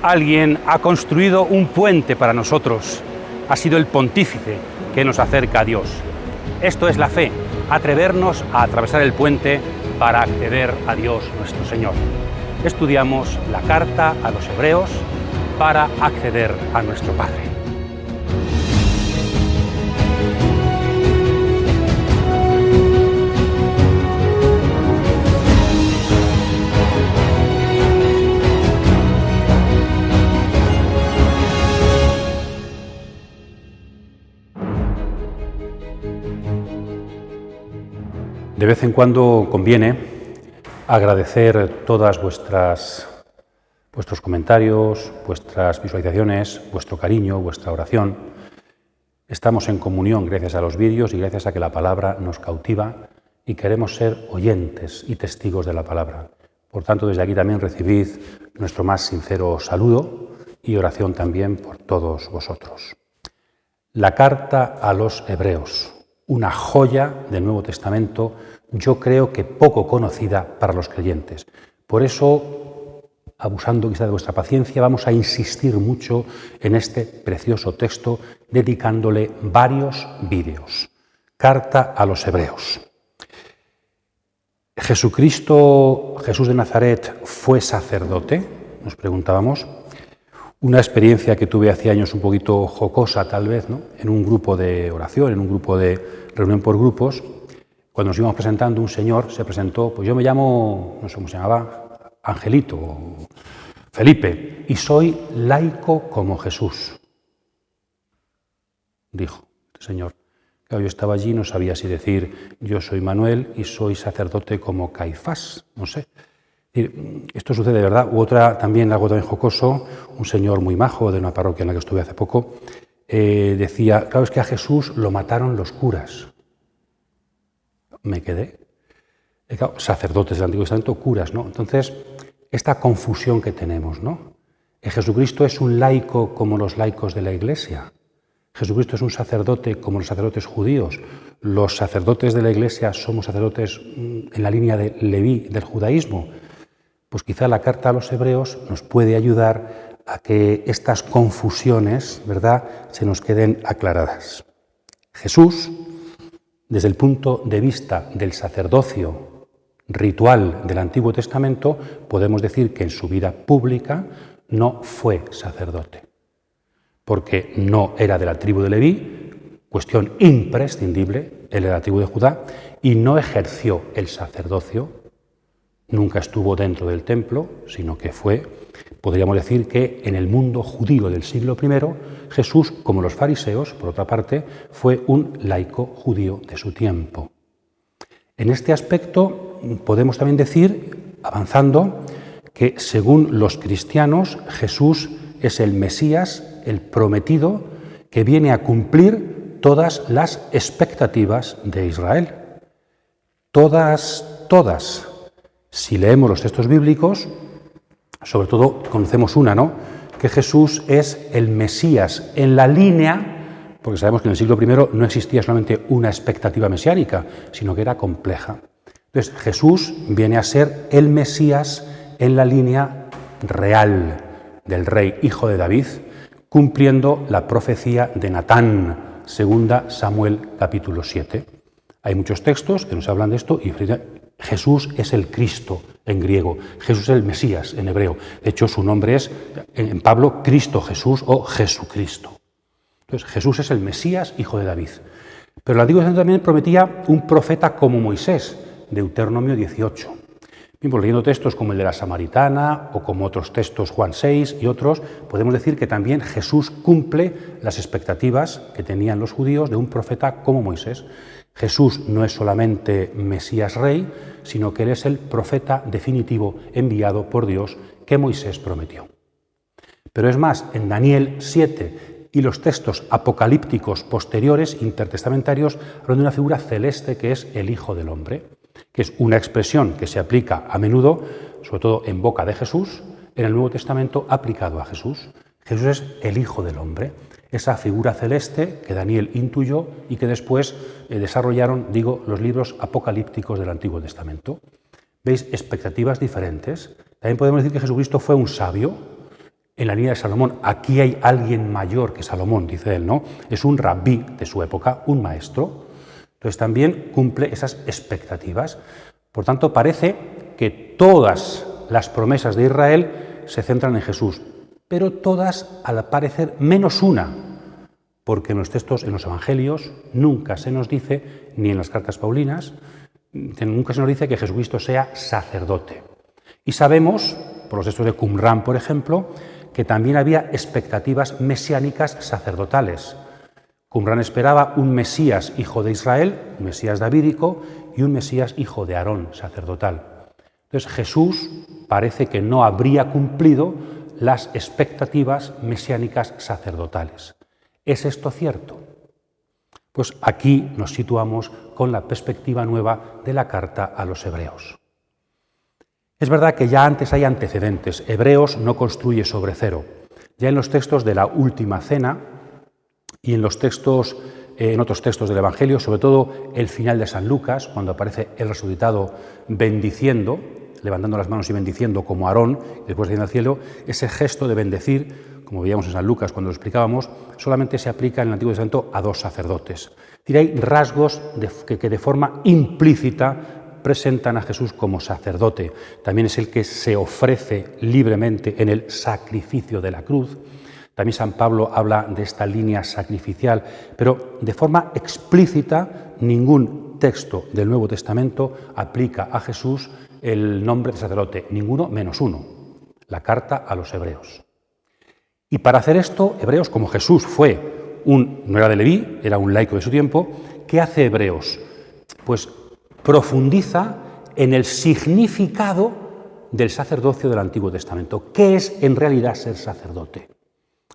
Alguien ha construido un puente para nosotros. Ha sido el pontífice que nos acerca a Dios. Esto es la fe, atrevernos a atravesar el puente para acceder a Dios nuestro Señor. Estudiamos la carta a los Hebreos para acceder a nuestro Padre. De vez en cuando conviene agradecer todas vuestros comentarios, vuestras visualizaciones, vuestro cariño, vuestra oración. Estamos en comunión gracias a los vídeos y gracias a que la palabra nos cautiva y queremos ser oyentes y testigos de la palabra. Por tanto, desde aquí también recibid nuestro más sincero saludo y oración también por todos vosotros. La carta a los Hebreos, una joya del Nuevo Testamento, yo creo que poco conocida para los creyentes. Por eso, abusando quizá de vuestra paciencia, vamos a insistir mucho en este precioso texto, dedicándole varios vídeos. Carta a los Hebreos. Jesús de Nazaret, ¿fue sacerdote? Nos preguntábamos. Una experiencia que tuve hace años un poquito jocosa tal vez, ¿no? En un grupo de oración, en un grupo de reunión por grupos, cuando nos íbamos presentando, un señor se presentó, pues yo me llamo, no sé cómo se llamaba, Angelito o Felipe, y soy laico como Jesús, dijo el señor. Claro, yo estaba allí, no sabía si decir yo soy Manuel y soy sacerdote como Caifás, no sé. Esto sucede de verdad. U otra, también algo también jocoso, un señor muy majo de una parroquia en la que estuve hace poco, decía, claro, es que a Jesús lo mataron los curas. Me quedé. Claro, sacerdotes del Antiguo Testamento, curas, ¿no? Entonces, esta confusión que tenemos, ¿no? Jesucristo es un laico como los laicos de la Iglesia. Jesucristo es un sacerdote como los sacerdotes judíos. Los sacerdotes de la Iglesia somos sacerdotes en la línea de Leví, del judaísmo. Pues quizá la carta a los Hebreos nos puede ayudar a que estas confusiones, ¿verdad?, se nos queden aclaradas. Jesús, desde el punto de vista del sacerdocio ritual del Antiguo Testamento, podemos decir que en su vida pública no fue sacerdote, porque no era de la tribu de Leví, cuestión imprescindible, él era de la tribu de Judá, y no ejerció el sacerdocio. Nunca estuvo dentro del templo, sino que fue, podríamos decir que en el mundo judío del siglo I, Jesús, como los fariseos, por otra parte, fue un laico judío de su tiempo. En este aspecto podemos también decir, avanzando, que según los cristianos, Jesús es el Mesías, el prometido, que viene a cumplir todas las expectativas de Israel. Todas. Si leemos los textos bíblicos, sobre todo conocemos una, ¿no?, que Jesús es el Mesías en la línea, porque sabemos que en el siglo I no existía solamente una expectativa mesiánica, sino que era compleja. Entonces, Jesús viene a ser el Mesías en la línea real del rey hijo de David, cumpliendo la profecía de Natán, 2 Samuel capítulo 7. Hay muchos textos que nos hablan de esto y Jesús es el Cristo en griego, Jesús es el Mesías en hebreo. De hecho, su nombre es, en Pablo, Cristo Jesús o Jesucristo. Entonces, Jesús es el Mesías, hijo de David. Pero el Antiguo Testamento también prometía un profeta como Moisés, Deuteronomio 18. Bien, pues leyendo textos como el de la Samaritana o como otros textos, Juan 6 y otros, podemos decir que también Jesús cumple las expectativas que tenían los judíos de un profeta como Moisés. Jesús no es solamente Mesías Rey, sino que Él es el profeta definitivo enviado por Dios que Moisés prometió. Pero es más, en Daniel 7 y los textos apocalípticos posteriores, intertestamentarios, hablan de una figura celeste que es el Hijo del Hombre, que es una expresión que se aplica a menudo, sobre todo en boca de Jesús, en el Nuevo Testamento aplicado a Jesús. Jesús es el Hijo del Hombre, esa figura celeste que Daniel intuyó y que después desarrollaron, los libros apocalípticos del Antiguo Testamento. ¿Veis? Expectativas diferentes. También podemos decir que Jesucristo fue un sabio. en la línea de Salomón. Aquí hay alguien mayor que Salomón, dice él, ¿no? Es un rabí de su época, un maestro. Entonces también cumple esas expectativas. Por tanto, parece que todas las promesas de Israel se centran en Jesús, pero todas, al parecer, menos una, porque en los textos, en los evangelios, nunca se nos dice, ni en las cartas paulinas, nunca se nos dice que Jesucristo sea sacerdote. Y sabemos, por los textos de Qumran, por ejemplo, que también había expectativas mesiánicas sacerdotales. Qumran esperaba un Mesías hijo de Israel, un Mesías davídico, y un Mesías hijo de Aarón, sacerdotal. Entonces Jesús parece que no habría cumplido las expectativas mesiánicas sacerdotales. ¿Es esto cierto? Pues aquí nos situamos con la perspectiva nueva de la carta a los hebreos. Es verdad que ya antes hay antecedentes. Hebreos no construye sobre cero. Ya en los textos de la Última Cena y en otros textos del Evangelio, sobre todo el final de San Lucas, cuando aparece el resucitado bendiciendo, levantando las manos y bendiciendo como Aarón, y después de ir al cielo, ese gesto de bendecir, como veíamos en San Lucas cuando lo explicábamos, solamente se aplica en el Antiguo Testamento a dos sacerdotes. Es decir, hay rasgos que de forma implícita presentan a Jesús como sacerdote. También es el que se ofrece libremente en el sacrificio de la cruz. También San Pablo habla de esta línea sacrificial, pero de forma explícita ningún texto del Nuevo Testamento aplica a Jesús el nombre de sacerdote, ninguno menos uno, la carta a los hebreos. Y para hacer esto, Hebreos, como Jesús no era de Leví, era un laico de su tiempo, ¿qué hace Hebreos? Pues profundiza en el significado del sacerdocio del Antiguo Testamento. ¿Qué es en realidad ser sacerdote?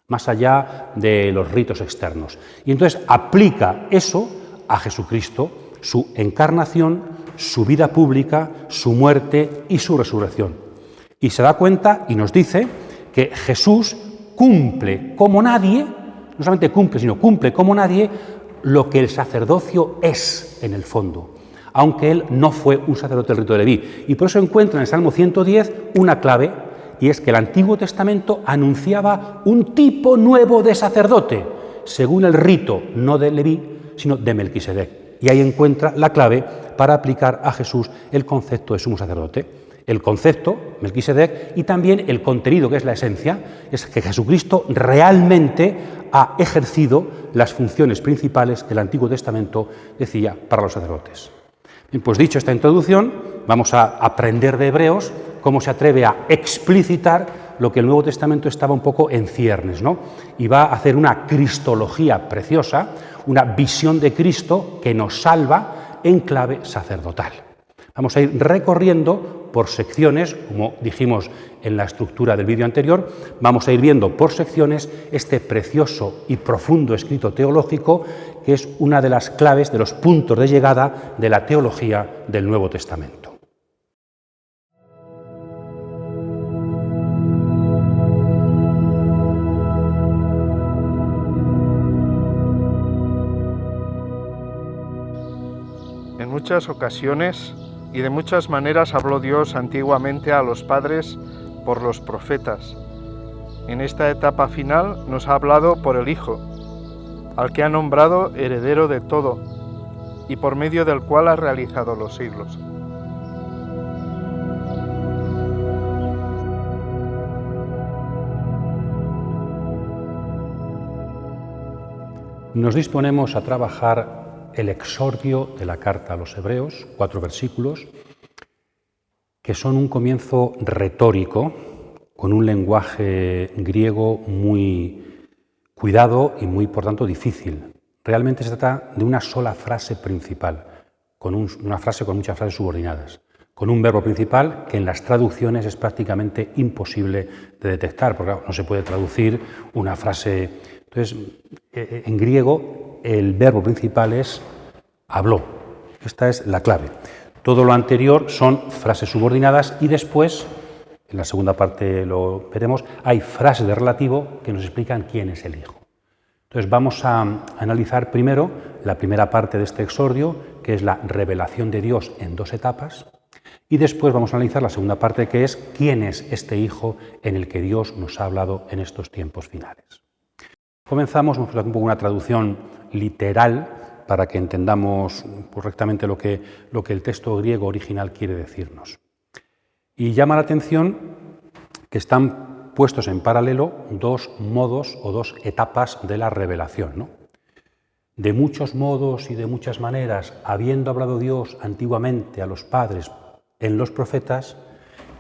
Más allá de los ritos externos. Y entonces aplica eso a Jesucristo, su encarnación, su vida pública, su muerte y su resurrección. Y se da cuenta y nos dice que Jesús cumple como nadie, no solamente cumple, sino cumple como nadie lo que el sacerdocio es en el fondo, aunque él no fue un sacerdote del rito de Leví. Y por eso encuentra en el Salmo 110 una clave, y es que el Antiguo Testamento anunciaba un tipo nuevo de sacerdote, según el rito, no de Leví, sino de Melquisedec. Y ahí encuentra la clave para aplicar a Jesús el concepto de sumo sacerdote. El concepto, Melquisedec, y también el contenido, que es la esencia, es que Jesucristo realmente ha ejercido las funciones principales que el Antiguo Testamento decía para los sacerdotes. Bien, pues dicho esta introducción, vamos a aprender de Hebreos cómo se atreve a explicitar lo que el Nuevo Testamento estaba un poco en ciernes, ¿no? Y va a hacer una cristología preciosa, una visión de Cristo que nos salva en clave sacerdotal. Vamos a ir recorriendo por secciones, como dijimos en la estructura del vídeo anterior, vamos a ir viendo por secciones este precioso y profundo escrito teológico que es una de las claves, de los puntos de llegada de la teología del Nuevo Testamento. En muchas ocasiones y de muchas maneras habló Dios antiguamente a los padres por los profetas. En esta etapa final nos ha hablado por el Hijo, al que ha nombrado heredero de todo y por medio del cual ha realizado los siglos. Nos disponemos a trabajar el exordio de la carta a los Hebreos, 4 versículos, que son un comienzo retórico, con un lenguaje griego muy cuidado y muy, por tanto, difícil. Realmente se trata de una sola frase principal, una frase con muchas frases subordinadas, con un verbo principal que en las traducciones es prácticamente imposible de detectar, porque claro, no se puede traducir una frase. Entonces, en griego, el verbo principal es habló. Esta es la clave. Todo lo anterior son frases subordinadas y después, en la segunda parte lo veremos, hay frases de relativo que nos explican quién es el Hijo. Entonces vamos a analizar primero la primera parte de este exordio, que es la revelación de Dios en 2 etapas, Y después vamos a analizar la segunda parte, que es quién es este Hijo en el que Dios nos ha hablado en estos tiempos finales. Comenzamos, hemos puesto un poco una traducción literal para que entendamos correctamente lo que el texto griego original quiere decirnos. Y llama la atención que están puestos en paralelo dos modos o dos etapas de la revelación, ¿no? De muchos modos y de muchas maneras, habiendo hablado Dios antiguamente a los padres en los profetas,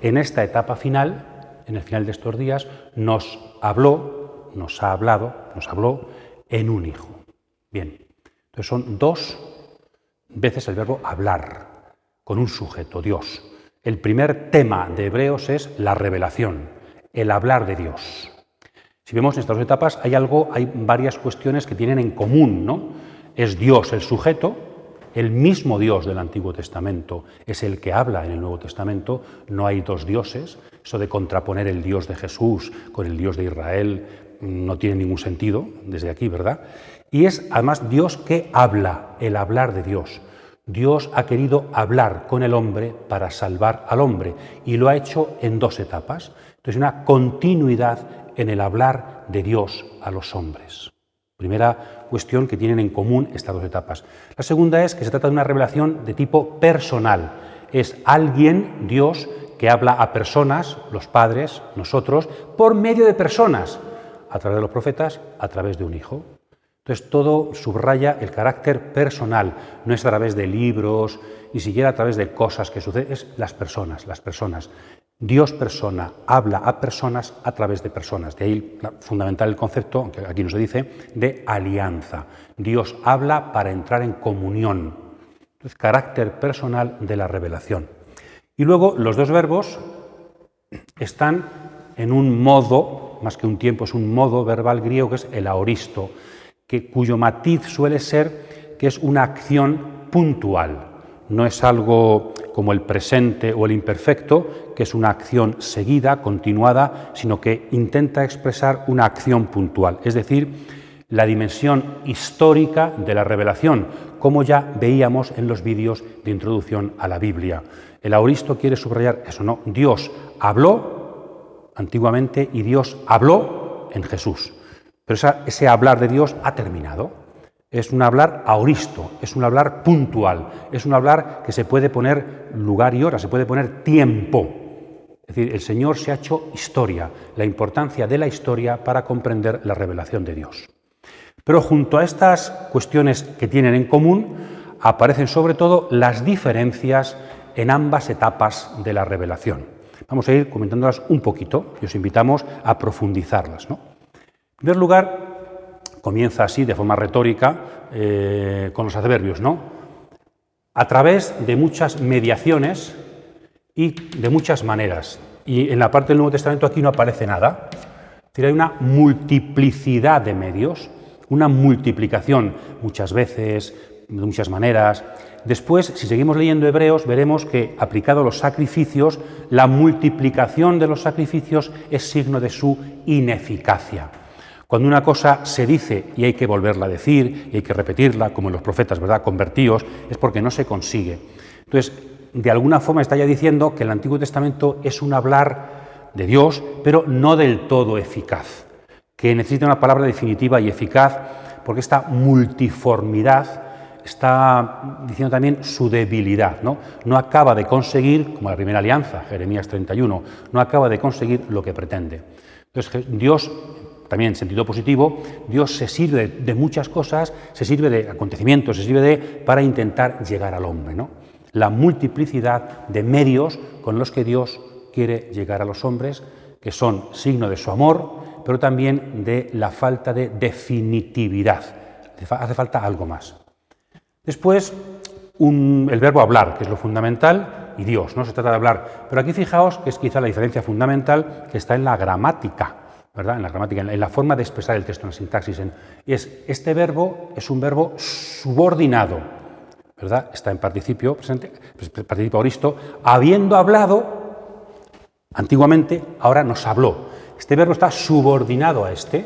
en esta etapa final, en el final de estos días, nos habló en un Hijo. Bien, entonces son dos veces el verbo hablar, con un sujeto, Dios. El primer tema de Hebreos es la revelación, el hablar de Dios. Si vemos en estas dos etapas hay varias cuestiones que tienen en común, ¿no? Es Dios el sujeto, el mismo Dios del Antiguo Testamento es el que habla en el Nuevo Testamento, no hay dos dioses, eso de contraponer el Dios de Jesús con el Dios de Israel no tiene ningún sentido desde aquí, ¿verdad? Y es además Dios que habla, el hablar de Dios. Dios ha querido hablar con el hombre para salvar al hombre y lo ha hecho en dos etapas. Entonces, una continuidad en el hablar de Dios a los hombres. Primera cuestión que tienen en común estas dos etapas. La segunda es que se trata de una revelación de tipo personal. Es alguien, Dios, que habla a personas, los padres, nosotros, por medio de personas, a través de los profetas, a través de un Hijo. Entonces todo subraya el carácter personal, no es a través de libros, ni siquiera a través de cosas que suceden, es las personas. Dios persona, habla a personas a través de personas. De ahí fundamental el concepto, aunque aquí no se dice, de alianza. Dios habla para entrar en comunión. Entonces, carácter personal de la revelación. Y luego los dos verbos están en un modo, más que un tiempo, es un modo verbal griego que es el aoristo, cuyo matiz suele ser que es una acción puntual. No es algo como el presente o el imperfecto, que es una acción seguida, continuada, sino que intenta expresar una acción puntual, es decir, la dimensión histórica de la revelación, como ya veíamos en los vídeos de introducción a la Biblia. El aoristo quiere subrayar eso, ¿no? Dios habló antiguamente y Dios habló en Jesús. Pero ese hablar de Dios ha terminado. Es un hablar aoristo, es un hablar puntual, es un hablar que se puede poner lugar y hora, se puede poner tiempo. Es decir, el Señor se ha hecho historia, la importancia de la historia para comprender la revelación de Dios. Pero junto a estas cuestiones que tienen en común, aparecen sobre todo las diferencias en ambas etapas de la revelación. Vamos a ir comentándolas un poquito y os invitamos a profundizarlas, ¿no? En primer lugar, comienza así, de forma retórica, con los adverbios, ¿no? A través de muchas mediaciones y de muchas maneras. Y en la parte del Nuevo Testamento aquí no aparece nada. Es decir, hay una multiplicidad de medios, una multiplicación muchas veces, de muchas maneras. Después, si seguimos leyendo Hebreos, veremos que, aplicado a los sacrificios, la multiplicación de los sacrificios es signo de su ineficacia. Cuando una cosa se dice y hay que volverla a decir, y hay que repetirla, como en los profetas, ¿verdad?, convertíos, es porque no se consigue. Entonces, de alguna forma está ya diciendo que el Antiguo Testamento es un hablar de Dios, pero no del todo eficaz, que necesita una palabra definitiva y eficaz, porque esta multiformidad está diciendo también su debilidad, ¿no? No acaba de conseguir, como la primera alianza, Jeremías 31, no acaba de conseguir lo que pretende. Entonces, Dios, también en sentido positivo, Dios se sirve de muchas cosas, se sirve de acontecimientos, se sirve para intentar llegar al hombre, ¿no? La multiplicidad de medios con los que Dios quiere llegar a los hombres, que son signo de su amor, pero también de la falta de definitividad. Hace falta algo más. Después, el verbo hablar, que es lo fundamental, y Dios, no se trata de hablar. Pero aquí fijaos que es quizá la diferencia fundamental que está en la gramática, ¿verdad? En la gramática, en la forma de expresar el texto, en la sintaxis. Este verbo es un verbo subordinado, ¿verdad? Está en participio presente, participio aoristo, habiendo hablado antiguamente, ahora nos habló. Este verbo está subordinado a este.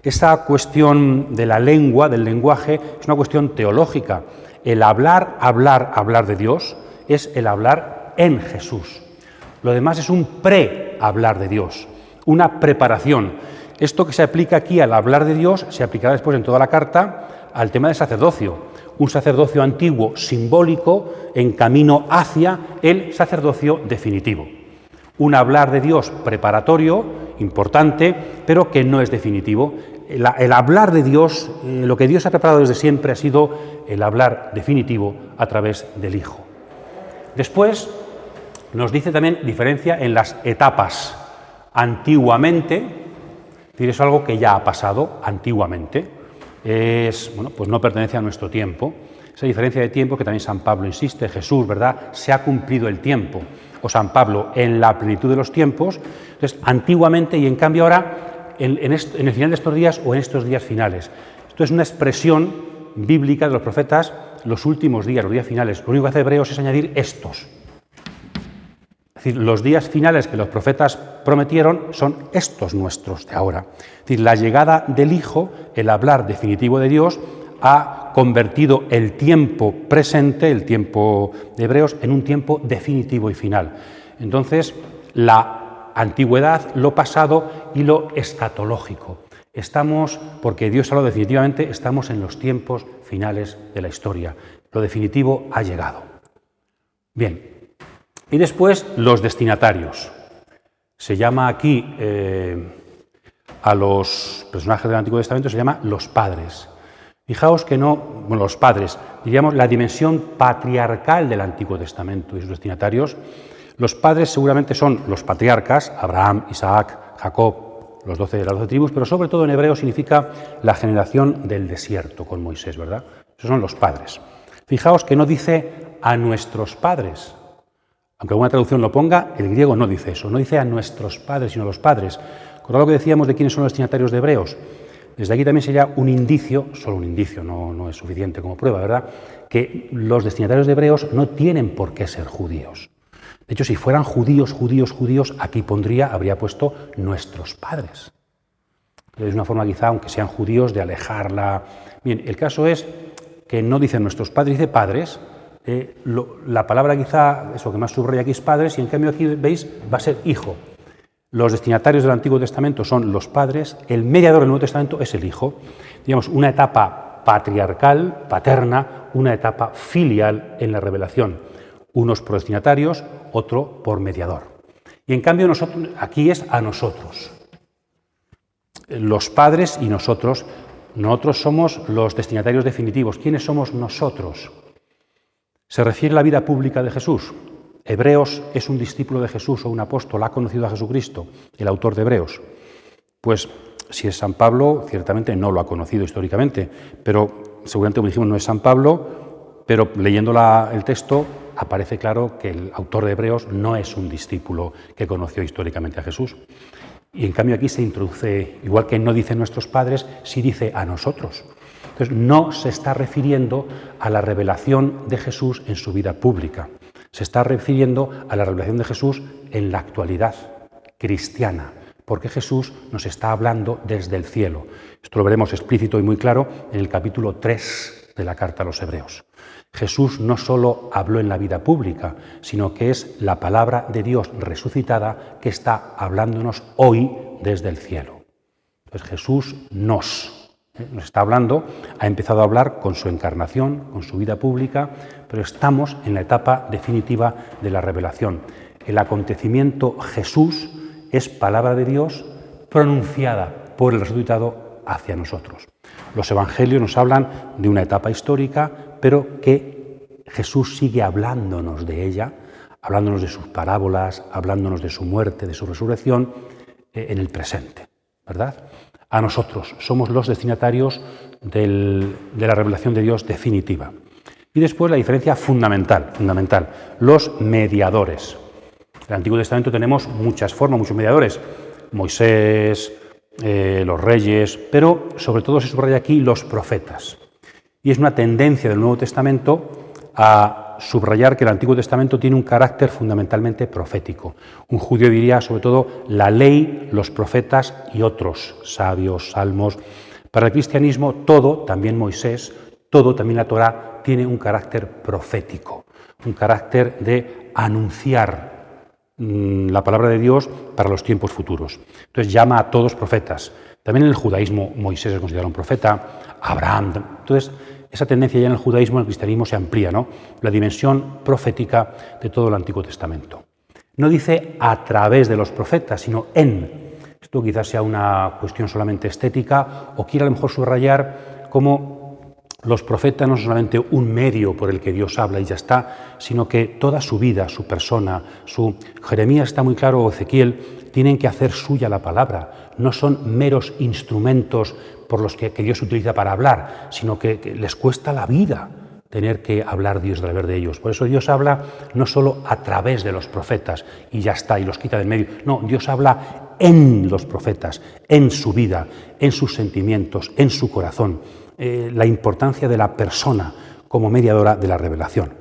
Esa cuestión de la lengua, del lenguaje, es una cuestión teológica. El hablar de Dios es el hablar hablar en Jesús. Lo demás es un pre-hablar de Dios, una preparación. Esto que se aplica aquí al hablar de Dios se aplicará después en toda la carta al tema del sacerdocio. Un sacerdocio antiguo simbólico en camino hacia el sacerdocio definitivo. Un hablar de Dios preparatorio, importante, pero que no es definitivo. El hablar de Dios, lo que Dios ha preparado desde siempre ha sido el hablar definitivo a través del Hijo. Después nos dice también diferencia en las etapas. Antiguamente, es decir, es algo que ya ha pasado antiguamente, pues no pertenece a nuestro tiempo. Esa diferencia de tiempo que también San Pablo insiste, Jesús, ¿verdad? Se ha cumplido el tiempo. O San Pablo, en la plenitud de los tiempos. Entonces, antiguamente y en cambio ahora, en el final de estos días o en estos días finales. Esto es una expresión bíblica de los profetas, los últimos días, los días finales. Lo único que hace Hebreos es añadir estos. Es decir, los días finales que los profetas prometieron son estos nuestros de ahora. Es decir, la llegada del Hijo, el hablar definitivo de Dios, ha convertido el tiempo presente, el tiempo de Hebreos, en un tiempo definitivo y final. Entonces, la antigüedad, lo pasado y lo escatológico. Estamos, porque Dios habló definitivamente, estamos en los tiempos finales de la historia. Lo definitivo ha llegado. Bien. Y después, los destinatarios. Se llama aquí a los personajes del Antiguo Testamento, se llama los padres. Fijaos que los padres, diríamos la dimensión patriarcal del Antiguo Testamento y sus destinatarios. Los padres seguramente son los patriarcas, Abraham, Isaac, Jacob, las 12 tribus, pero sobre todo en hebreo significa la generación del desierto con Moisés, ¿verdad? Esos son los padres. Fijaos que no dice a nuestros padres. Aunque alguna traducción lo ponga, el griego no dice eso, no dice a nuestros padres, sino a los padres. Con lo que decíamos de quiénes son los destinatarios de Hebreos, desde aquí también sería un indicio, solo un indicio, no es suficiente como prueba, ¿verdad?, que los destinatarios de Hebreos no tienen por qué ser judíos. De hecho, si fueran judíos, aquí habría puesto nuestros padres. Es una forma quizá, aunque sean judíos, de alejarla. Bien, el caso es que no dice nuestros padres, dice padres. La palabra quizá, eso que más subraya aquí es padres, y en cambio aquí, veis, va a ser hijo. Los destinatarios del Antiguo Testamento son los padres, el mediador del Nuevo Testamento es el Hijo. Digamos, una etapa patriarcal, paterna, una etapa filial en la revelación. Unos por destinatarios, otro por mediador. Y en cambio nosotros, aquí es a nosotros. Los padres y nosotros somos los destinatarios definitivos. ¿Quiénes somos nosotros? Se refiere a la vida pública de Jesús. Hebreos es un discípulo de Jesús o un apóstol, ha conocido a Jesucristo, el autor de Hebreos. Pues si es San Pablo, ciertamente no lo ha conocido históricamente, pero seguramente, como dijimos, no es San Pablo, pero leyendo el texto aparece claro que el autor de Hebreos no es un discípulo que conoció históricamente a Jesús. Y en cambio aquí se introduce, igual que no dice nuestros padres, sí dice a nosotros. Entonces no se está refiriendo a la revelación de Jesús en su vida pública. Se está refiriendo a la revelación de Jesús en la actualidad cristiana, porque Jesús nos está hablando desde el cielo. Esto lo veremos explícito y muy claro en el capítulo 3 de la carta a los Hebreos. Jesús no solo habló en la vida pública, sino que es la palabra de Dios resucitada que está hablándonos hoy desde el cielo. Entonces Jesús nos está hablando, ha empezado a hablar con su encarnación, con su vida pública, pero estamos en la etapa definitiva de la revelación. El acontecimiento Jesús es palabra de Dios pronunciada por el resucitado hacia nosotros. Los evangelios nos hablan de una etapa histórica, pero que Jesús sigue hablándonos de ella, hablándonos de sus parábolas, hablándonos de su muerte, de su resurrección, en el presente, ¿verdad? A nosotros somos los destinatarios de la revelación de Dios definitiva. Y después la diferencia fundamental, los mediadores. En el Antiguo Testamento tenemos muchas formas, muchos mediadores. Moisés, los reyes, pero sobre todo se subraya aquí los profetas. Y es una tendencia del Nuevo Testamento a subrayar que el Antiguo Testamento tiene un carácter fundamentalmente profético. Un judío diría sobre todo la ley, los profetas y otros, sabios, salmos. Para el cristianismo todo, también Moisés, todo, también la Torá, tiene un carácter profético. un carácter de anunciar la palabra de Dios para los tiempos futuros. Entonces llama a todos profetas. También en el judaísmo Moisés es considerado un profeta, Abraham. Entonces esa tendencia ya en el judaísmo, en el cristianismo se amplía, ¿no? La dimensión profética de todo el Antiguo Testamento. No dice a través de los profetas, sino en. Esto quizás sea una cuestión solamente estética o quiere a lo mejor subrayar cómo los profetas no son solamente un medio por el que Dios habla y ya está, sino que toda su vida, su persona, Jeremías está muy claro, o Ezequiel, tienen que hacer suya la palabra. No son meros instrumentos por los que Dios utiliza para hablar, sino que les cuesta la vida tener que hablar Dios a través de ellos. Por eso Dios habla no solo a través de los profetas y ya está, y los quita del medio. No, Dios habla en los profetas, en su vida, en sus sentimientos, en su corazón. La importancia de la persona como mediadora de la revelación.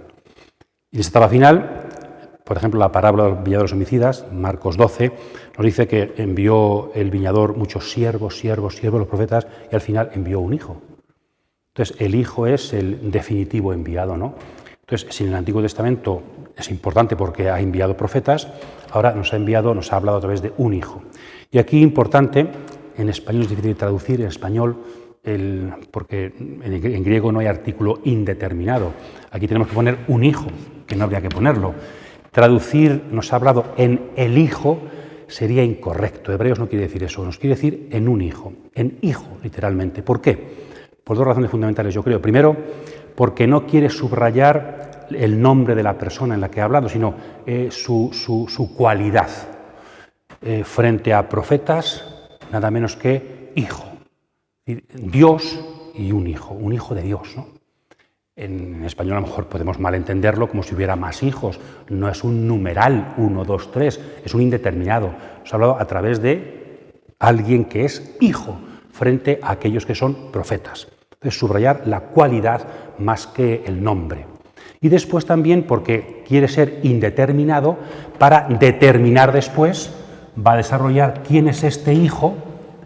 Y en esta etapa final, por ejemplo, la parábola de los viñadores homicidas, Marcos 12, nos dice que envió el viñador muchos siervos, los profetas, y al final envió un hijo. Entonces, el hijo es el definitivo enviado, ¿no? Entonces, si en el Antiguo Testamento es importante porque ha enviado profetas, ahora nos ha hablado a través de un hijo. Y aquí importante, en español es difícil de traducir, en español, porque en griego no hay artículo indeterminado. Aquí tenemos que poner un hijo, que no habría que ponerlo. Traducir, nos ha hablado en el hijo, sería incorrecto. Hebreos no quiere decir eso, nos quiere decir en un hijo, en hijo, literalmente. ¿Por qué? Por dos razones fundamentales, yo creo. Primero, porque no quiere subrayar el nombre de la persona en la que ha hablado, sino su cualidad. Frente a profetas, nada menos que hijo. Dios y un hijo de Dios, ¿no? En español a lo mejor podemos malentenderlo como si hubiera más hijos. No es un numeral 1, 2, 3, es un indeterminado. Os he hablado a través de alguien que es hijo frente a aquellos que son profetas. Entonces, subrayar la cualidad más que el nombre. Y después también porque quiere ser indeterminado para determinar después, va a desarrollar quién es este hijo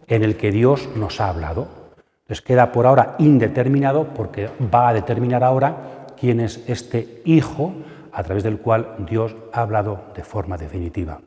en el que Dios nos ha hablado. Les queda por ahora indeterminado porque va a determinar ahora quién es este hijo a través del cual Dios ha hablado de forma definitiva.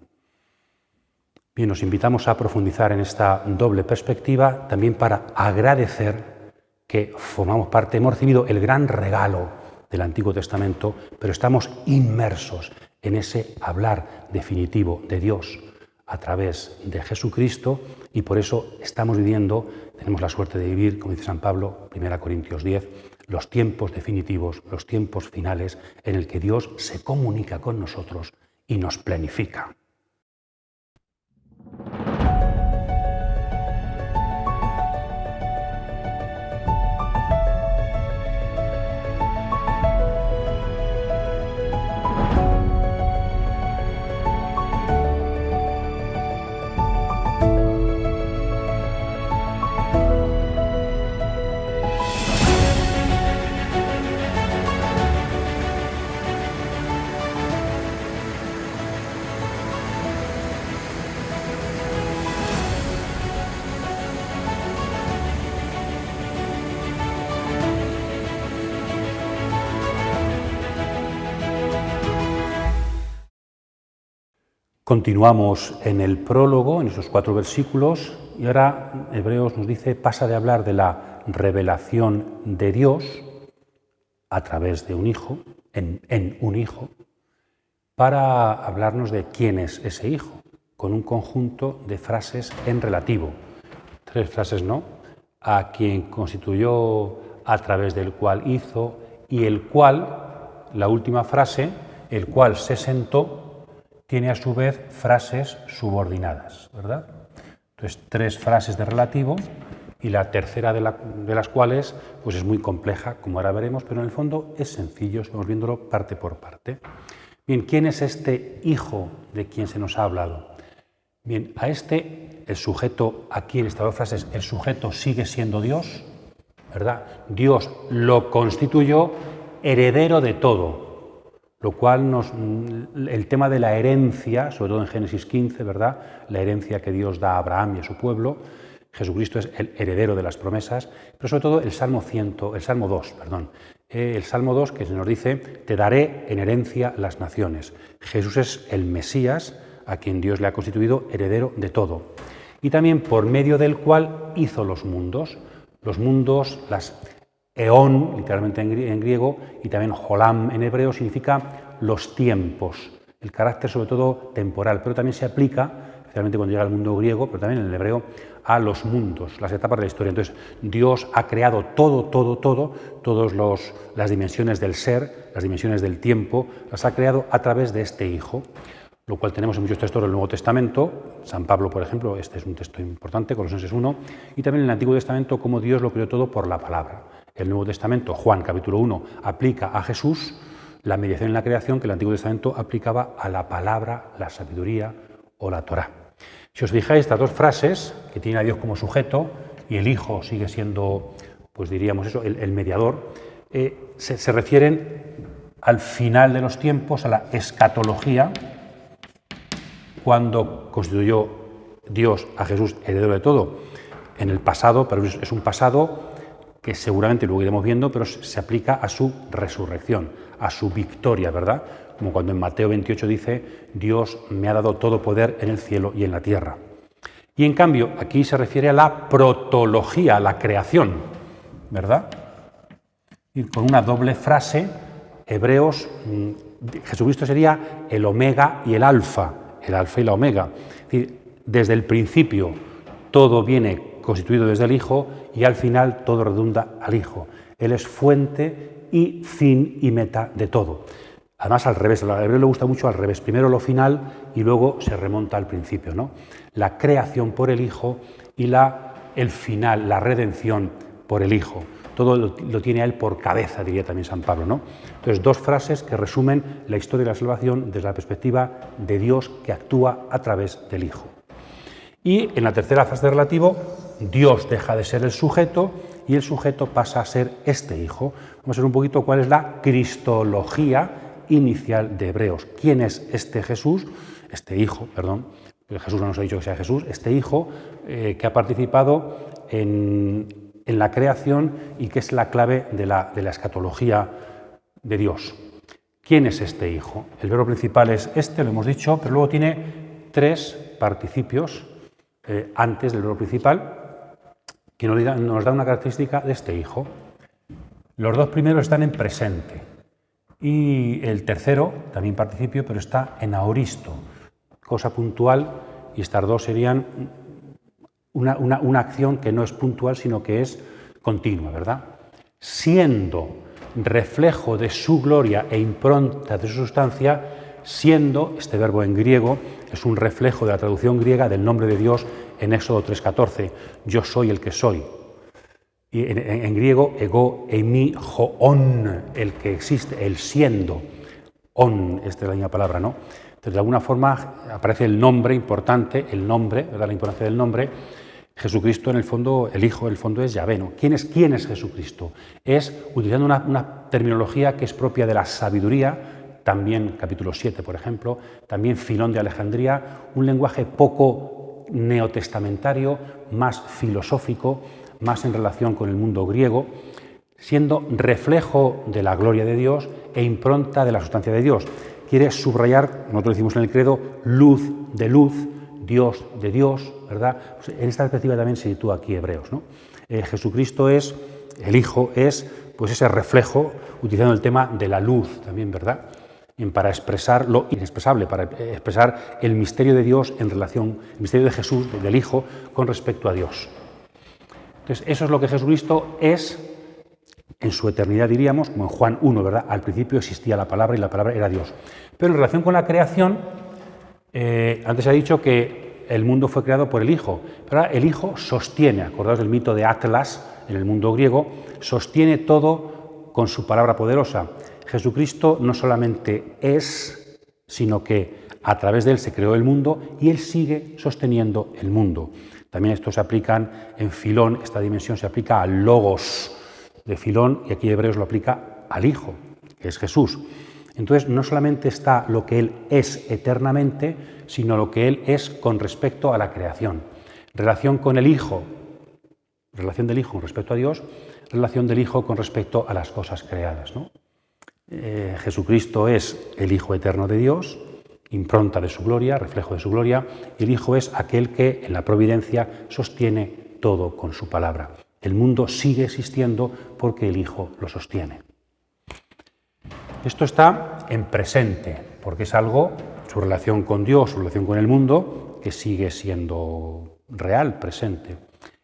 Bien, nos invitamos a profundizar en esta doble perspectiva también para agradecer que formamos parte, hemos recibido el gran regalo del Antiguo Testamento, pero estamos inmersos en ese hablar definitivo de Dios a través de Jesucristo y por eso estamos viviendo, tenemos la suerte de vivir, como dice San Pablo, 1 Corintios 10, los tiempos definitivos, los tiempos finales en el que Dios se comunica con nosotros y nos planifica. Continuamos en el prólogo, en esos 4 versículos, y ahora Hebreos nos dice, pasa de hablar de la revelación de Dios a través de un hijo, en un hijo, para hablarnos de quién es ese hijo, con un conjunto de frases en relativo. 3 frases, ¿no? A quien constituyó, a través del cual hizo, y el cual, la última frase, el cual se sentó, tiene a su vez frases subordinadas, ¿verdad? Entonces, 3 frases de relativo y la tercera de las cuales pues es muy compleja, como ahora veremos, pero en el fondo es sencillo, vamos viéndolo parte por parte. Bien, ¿quién es este hijo de quien se nos ha hablado? Bien, a el sujeto, aquí en estas 2 frases, el sujeto sigue siendo Dios, ¿verdad? Dios lo constituyó heredero de todo. Lo cual el tema de la herencia, sobre todo en Génesis 15, ¿verdad? La herencia que Dios da a Abraham y a su pueblo, Jesucristo es el heredero de las promesas, pero sobre todo el Salmo 2, el Salmo 2 que nos dice: te daré en herencia las naciones. Jesús es el Mesías, a quien Dios le ha constituido heredero de todo, y también por medio del cual hizo los mundos, las eón, literalmente en griego, y también jolam en hebreo, significa los tiempos, el carácter sobre todo temporal, pero también se aplica, especialmente cuando llega al mundo griego, pero también en el hebreo, a los mundos, las etapas de la historia. Entonces, Dios ha creado todas las dimensiones del ser, las dimensiones del tiempo, las ha creado a través de este Hijo, lo cual tenemos en muchos textos del Nuevo Testamento. San Pablo, por ejemplo, este es un texto importante, Colosenses 1, y también en el Antiguo Testamento, cómo Dios lo creó todo por la palabra. El Nuevo Testamento, Juan capítulo 1, aplica a Jesús la mediación en la creación que el Antiguo Testamento aplicaba a la palabra, la sabiduría o la Torá. Si os fijáis, estas dos frases, que tiene a Dios como sujeto y el Hijo sigue siendo, pues diríamos eso, el mediador, se refieren al final de los tiempos, a la escatología, cuando constituyó Dios a Jesús heredero de todo en el pasado, pero es un pasado que seguramente luego iremos viendo, pero se aplica a su resurrección, a su victoria, ¿verdad? Como cuando en Mateo 28 dice: Dios me ha dado todo poder en el cielo y en la tierra. Y en cambio, aquí se refiere a la protología, a la creación, ¿verdad? Y con una doble frase, Hebreos, Jesucristo sería el omega y el alfa y la omega. Es decir, desde el principio todo viene constituido desde el Hijo y al final todo redunda al Hijo. Él es fuente y fin y meta de todo. Además, al revés, al hebreo le gusta mucho al revés. Primero lo final y luego se remonta al principio, ¿no? La creación por el Hijo y el final, la redención por el Hijo. Todo lo tiene a Él por cabeza, diría también San Pablo, ¿no? Entonces, dos frases que resumen la historia de la salvación desde la perspectiva de Dios que actúa a través del Hijo. Y en la tercera frase de relativo, Dios deja de ser el sujeto y el sujeto pasa a ser este Hijo. Vamos a ver un poquito cuál es la cristología inicial de Hebreos. ¿Quién es este Jesús? Este Hijo, perdón. Jesús no nos ha dicho que sea Jesús. Este Hijo que ha participado en la creación y que es la clave de la escatología de Dios. ¿Quién es este Hijo? El verbo principal es este, lo hemos dicho, pero luego tiene tres participios antes del verbo principal que nos da una característica de este Hijo. Los dos primeros están en presente y el tercero, también participio, pero está en aoristo, cosa puntual, y estas dos serían una acción que no es puntual, sino que es continua, ¿verdad? Siendo reflejo de su gloria e impronta de su sustancia, siendo, este verbo en griego, es un reflejo de la traducción griega del nombre de Dios en Éxodo 3:14, yo soy el que soy. Y en griego, ego, eimi, hoon, el que existe, el siendo, on, esta es la misma palabra, ¿no? Entonces, de alguna forma aparece el nombre importante, el nombre, ¿verdad? La importancia del nombre. Jesucristo, en el fondo, el Hijo, en el fondo es Yahvé, ¿no? ¿Quién es Jesucristo? Es, utilizando una terminología que es propia de la sabiduría, también capítulo 7, por ejemplo, también Filón de Alejandría, un lenguaje poco neotestamentario, más filosófico, más en relación con el mundo griego, siendo reflejo de la gloria de Dios e impronta de la sustancia de Dios. Quiere subrayar, nosotros decimos en el credo, luz de luz, Dios de Dios, ¿verdad? Pues en esta perspectiva también se sitúa aquí Hebreos, ¿no? Jesucristo es, el Hijo es, pues ese reflejo, utilizando el tema de la luz también, ¿verdad? Para expresar lo inexpresable, para expresar el misterio de Dios en relación, el misterio de Jesús, del Hijo, con respecto a Dios. Entonces, eso es lo que Jesucristo es en su eternidad, diríamos, como en Juan 1, ¿verdad? Al principio existía la palabra y la palabra era Dios. Pero en relación con la creación, antes se ha dicho que el mundo fue creado por el Hijo, pero ahora el Hijo sostiene, acordaos del mito de Atlas en el mundo griego, sostiene todo con su palabra poderosa. Jesucristo no solamente es, sino que a través de Él se creó el mundo y Él sigue sosteniendo el mundo. También esto se aplica en Filón, esta dimensión se aplica al Logos de Filón y aquí Hebreos lo aplica al Hijo, que es Jesús. Entonces no solamente está lo que Él es eternamente, sino lo que Él es con respecto a la creación. Relación con el Hijo Relación del Hijo con respecto a Dios, relación del Hijo con respecto a las cosas creadas, ¿no? Jesucristo es el Hijo eterno de Dios, impronta de su gloria, reflejo de su gloria, y el Hijo es aquel que en la providencia sostiene todo con su palabra. El mundo sigue existiendo porque el Hijo lo sostiene. Esto está en presente, porque es algo, su relación con Dios, su relación con el mundo, que sigue siendo real, presente.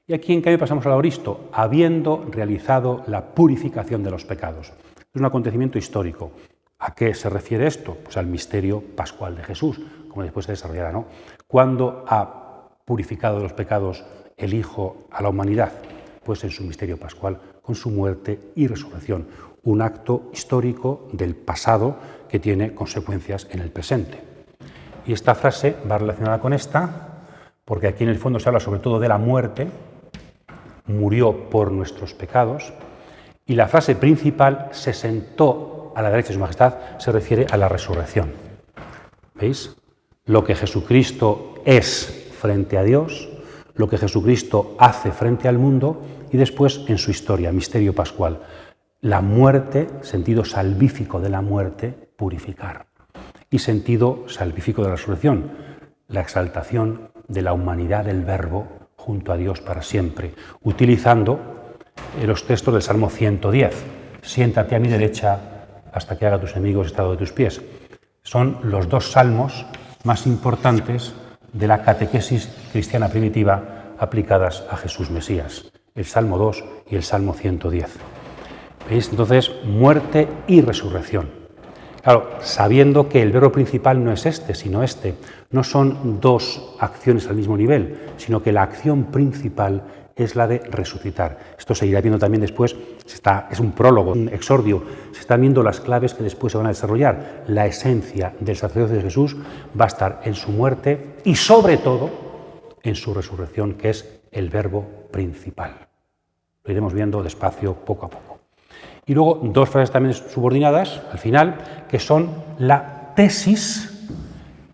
Y aquí, en cambio, pasamos al aoristo, habiendo realizado la purificación de los pecados. Es un acontecimiento histórico. ¿A qué se refiere esto? Pues al misterio pascual de Jesús, como después se desarrollará, ¿no? ¿Cuándo ha purificado de los pecados el Hijo a la humanidad? Pues en su misterio pascual, con su muerte y resurrección. Un acto histórico del pasado que tiene consecuencias en el presente. Y esta frase va relacionada con esta, porque aquí en el fondo se habla sobre todo de la muerte, murió por nuestros pecados, y la frase principal, se sentó a la derecha de su majestad, se refiere a la resurrección. ¿Veis? Lo que Jesucristo es frente a Dios, lo que Jesucristo hace frente al mundo, y después en su historia, misterio pascual. La muerte, sentido salvífico de la muerte, purificar. Y sentido salvífico de la resurrección, la exaltación de la humanidad del Verbo junto a Dios para siempre, utilizando los textos del Salmo 110. Siéntate a mi derecha hasta que haga tus enemigos estrado de tus pies. Son los dos salmos más importantes de la catequesis cristiana primitiva aplicadas a Jesús Mesías. El Salmo 2 y el Salmo 110. ¿Veis? Entonces, muerte y resurrección. Claro, sabiendo que el verbo principal no es este, sino este. No son dos acciones al mismo nivel, sino que la acción principal es la de resucitar. Esto se irá viendo también después, es un prólogo, un exordio, se están viendo las claves que después se van a desarrollar. La esencia del sacerdocio de Jesús va a estar en su muerte y sobre todo en su resurrección, que es el verbo principal. Lo iremos viendo despacio, poco a poco. Y luego dos frases también subordinadas, al final, que son la tesis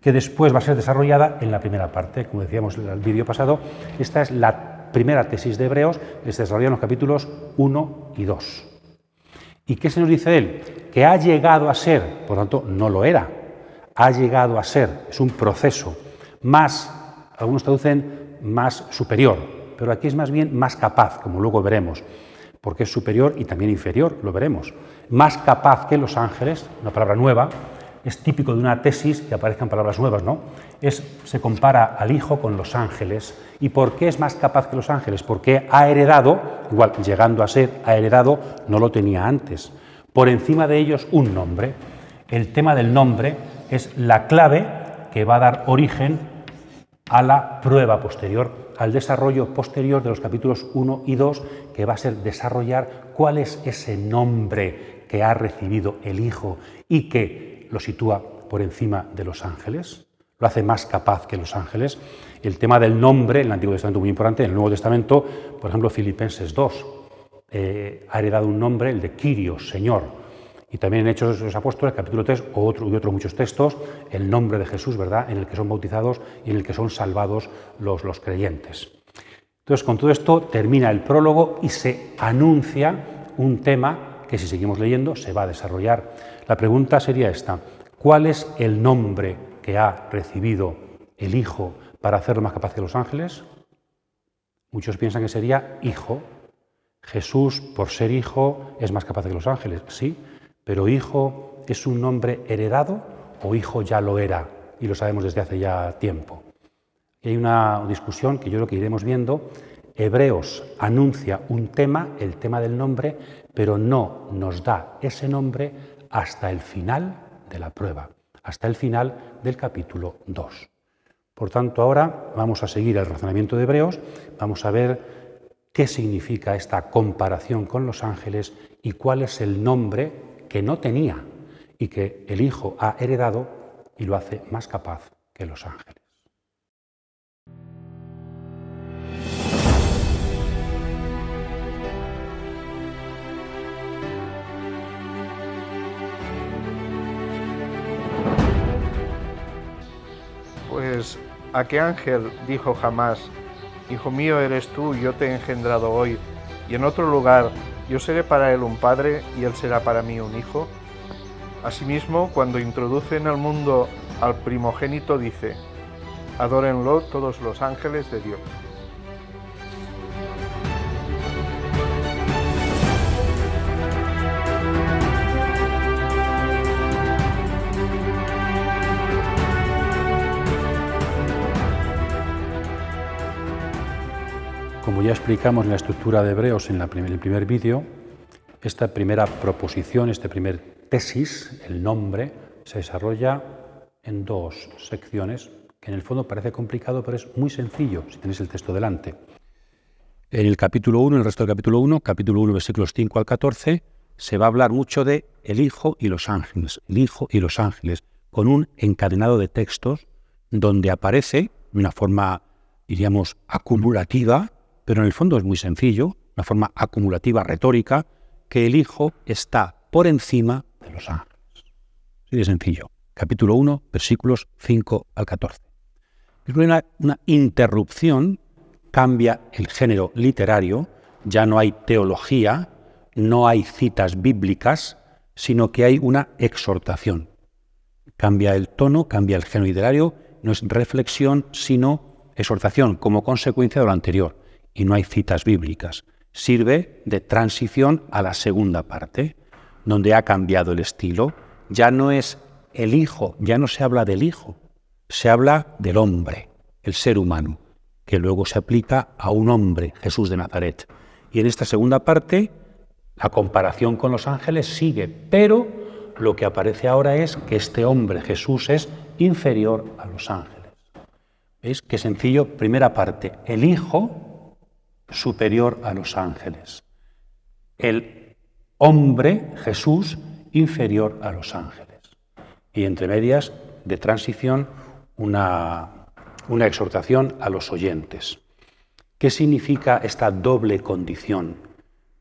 que después va a ser desarrollada en la primera parte. Como decíamos en el vídeo pasado, esta es la primera tesis de Hebreos, que se desarrolla en los capítulos 1 y 2. ¿Y qué se nos dice de él? Que ha llegado a ser, por lo tanto no lo era, ha llegado a ser, es un proceso más, algunos traducen más superior, pero aquí es más bien más capaz, como luego veremos, porque es superior y también inferior, lo veremos. Más capaz que los ángeles, una palabra nueva, es típico de una tesis que aparezcan palabras nuevas, ¿no? Se compara al Hijo con los ángeles. ¿Y por qué es más capaz que los ángeles? Porque ha heredado, igual llegando a ser, ha heredado, no lo tenía antes, por encima de ellos un nombre. El tema del nombre es la clave que va a dar origen a la prueba posterior, al desarrollo posterior de los capítulos 1 y 2, que va a ser desarrollar cuál es ese nombre que ha recibido el Hijo y que lo sitúa por encima de los ángeles, lo hace más capaz que los ángeles. El tema del nombre, en el Antiguo Testamento muy importante, en el Nuevo Testamento, por ejemplo, Filipenses 2, ha heredado un nombre, el de Kyrios, Señor. Y también en Hechos de los Apóstoles, capítulo 3, y otros muchos textos, el nombre de Jesús, ¿verdad?, en el que son bautizados y en el que son salvados los creyentes. Entonces, con todo esto termina el prólogo y se anuncia un tema que, si seguimos leyendo, se va a desarrollar. La pregunta sería esta: ¿cuál es el nombre que ha recibido el Hijo para hacerlo más capaz que los ángeles? Muchos piensan que sería Hijo. Jesús, por ser Hijo, es más capaz que los ángeles, sí, pero Hijo ¿es un nombre heredado o Hijo ya lo era? Y lo sabemos desde hace ya tiempo. Y hay una discusión que yo creo que iremos viendo. Hebreos anuncia un tema, el tema del nombre, pero no nos da ese nombre hasta el final de la prueba, hasta el final del capítulo 2. Por tanto, ahora vamos a seguir el razonamiento de Hebreos, vamos a ver qué significa esta comparación con los ángeles y cuál es el nombre que no tenía y que el Hijo ha heredado y lo hace más capaz que los ángeles. Pues, ¿a qué ángel dijo jamás, Hijo mío eres tú, yo te he engendrado hoy, y en otro lugar, yo seré para él un padre y él será para mí un hijo. Asimismo, cuando introduce en el mundo al primogénito, dice: adórenlo todos los ángeles de Dios. Como ya explicamos en la estructura de Hebreos en el primer vídeo, esta primera proposición, este primer tesis, el nombre, se desarrolla en dos secciones, que en el fondo parece complicado, pero es muy sencillo si tenéis el texto delante. En el capítulo 1, el resto del capítulo 1, versículos 5 al 14, se va a hablar mucho de el Hijo y los ángeles, el Hijo y los ángeles, con un encadenado de textos donde aparece de una forma, diríamos, acumulativa, pero en el fondo es muy sencillo, una forma acumulativa retórica, que el Hijo está por encima de los ángeles. Así de sencillo. Capítulo 1, versículos 5 al 14. Es una interrupción, cambia el género literario, ya no hay teología, no hay citas bíblicas, sino que hay una exhortación. Cambia el tono, cambia el género literario, no es reflexión, sino exhortación como consecuencia de lo anterior. Y no hay citas bíblicas. Sirve de transición a la segunda parte, donde ha cambiado el estilo. Ya no es el Hijo, ya no se habla del Hijo, se habla del hombre, el ser humano, que luego se aplica a un hombre, Jesús de Nazaret. Y en esta segunda parte, la comparación con los ángeles sigue, pero lo que aparece ahora es que este hombre, Jesús, es inferior a los ángeles. ¿Veis qué sencillo? Primera parte, el Hijo superior a los ángeles. El hombre, Jesús, inferior a los ángeles. Y entre medias, de transición, una exhortación a los oyentes. ¿Qué significa esta doble condición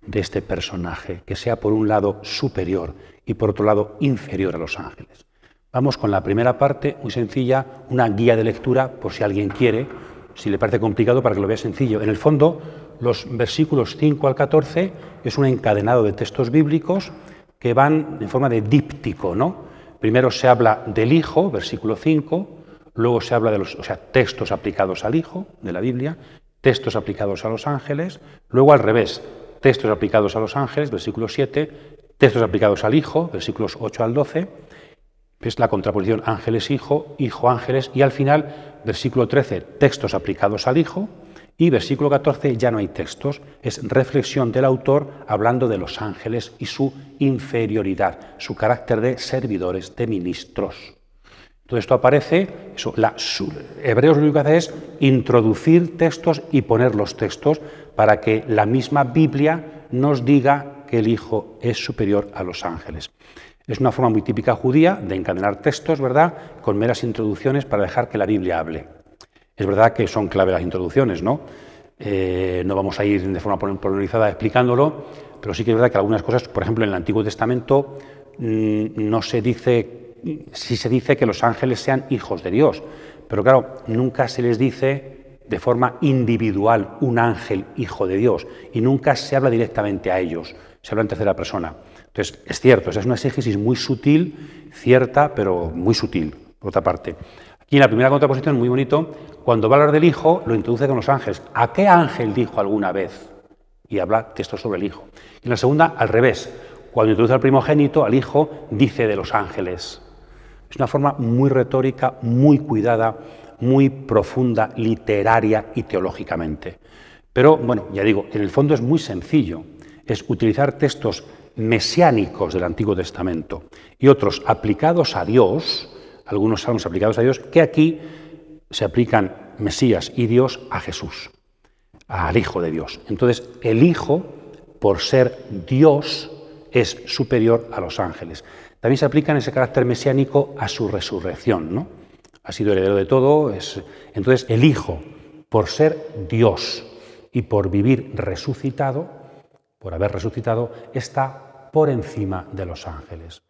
de este personaje? Que sea por un lado superior y por otro lado inferior a los ángeles. Vamos con la primera parte, muy sencilla, una guía de lectura por si alguien quiere, si le parece complicado, para que lo vea sencillo. En el fondo, los versículos 5 al 14 es un encadenado de textos bíblicos que van en forma de díptico, ¿no? Primero se habla del Hijo, versículo 5, luego se habla de los textos aplicados al Hijo de la Biblia, textos aplicados a los ángeles, luego al revés, textos aplicados a los ángeles, versículo 7, textos aplicados al Hijo, versículos 8 al 12, es la contraposición ángeles-hijo, hijo-ángeles, y al final, versículo 13, textos aplicados al Hijo, y versículo 14 ya no hay textos, es reflexión del autor hablando de los ángeles y su inferioridad, su carácter de servidores, de ministros. Todo esto aparece, Hebreos lo único que hace es introducir textos y poner los textos para que la misma Biblia nos diga que el Hijo es superior a los ángeles. Es una forma muy típica judía de encadenar textos, ¿verdad?, con meras introducciones para dejar que la Biblia hable. Es verdad que son clave las introducciones, ¿no? No vamos a ir de forma pormenorizada explicándolo, pero sí que es verdad que algunas cosas, por ejemplo, en el Antiguo Testamento no se dice, sí se dice que los ángeles sean hijos de Dios, pero claro, nunca se les dice de forma individual un ángel hijo de Dios y nunca se habla directamente a ellos, se habla en tercera persona. Entonces, es cierto, esa es una exégesis muy sutil, cierta, pero muy sutil, por otra parte. Aquí en la primera contraposición, muy bonito, cuando va a hablar del Hijo, lo introduce con los ángeles. ¿A qué ángel dijo alguna vez? Y habla textos sobre el Hijo. Y en la segunda, al revés, cuando introduce al primogénito, al Hijo, dice de los ángeles. Es una forma muy retórica, muy cuidada, muy profunda, literaria y teológicamente. Pero, bueno, ya digo, en el fondo es muy sencillo. Es utilizar textos mesiánicos del Antiguo Testamento y otros aplicados a Dios, algunos salmos aplicados a Dios, que aquí se aplican Mesías y Dios a Jesús, al Hijo de Dios. Entonces, el Hijo, por ser Dios, es superior a los ángeles. También se aplica en ese carácter mesiánico a su resurrección, ¿no? Ha sido heredero de todo. Entonces, el Hijo, por ser Dios y por vivir resucitado, por haber resucitado, está por encima de los ángeles.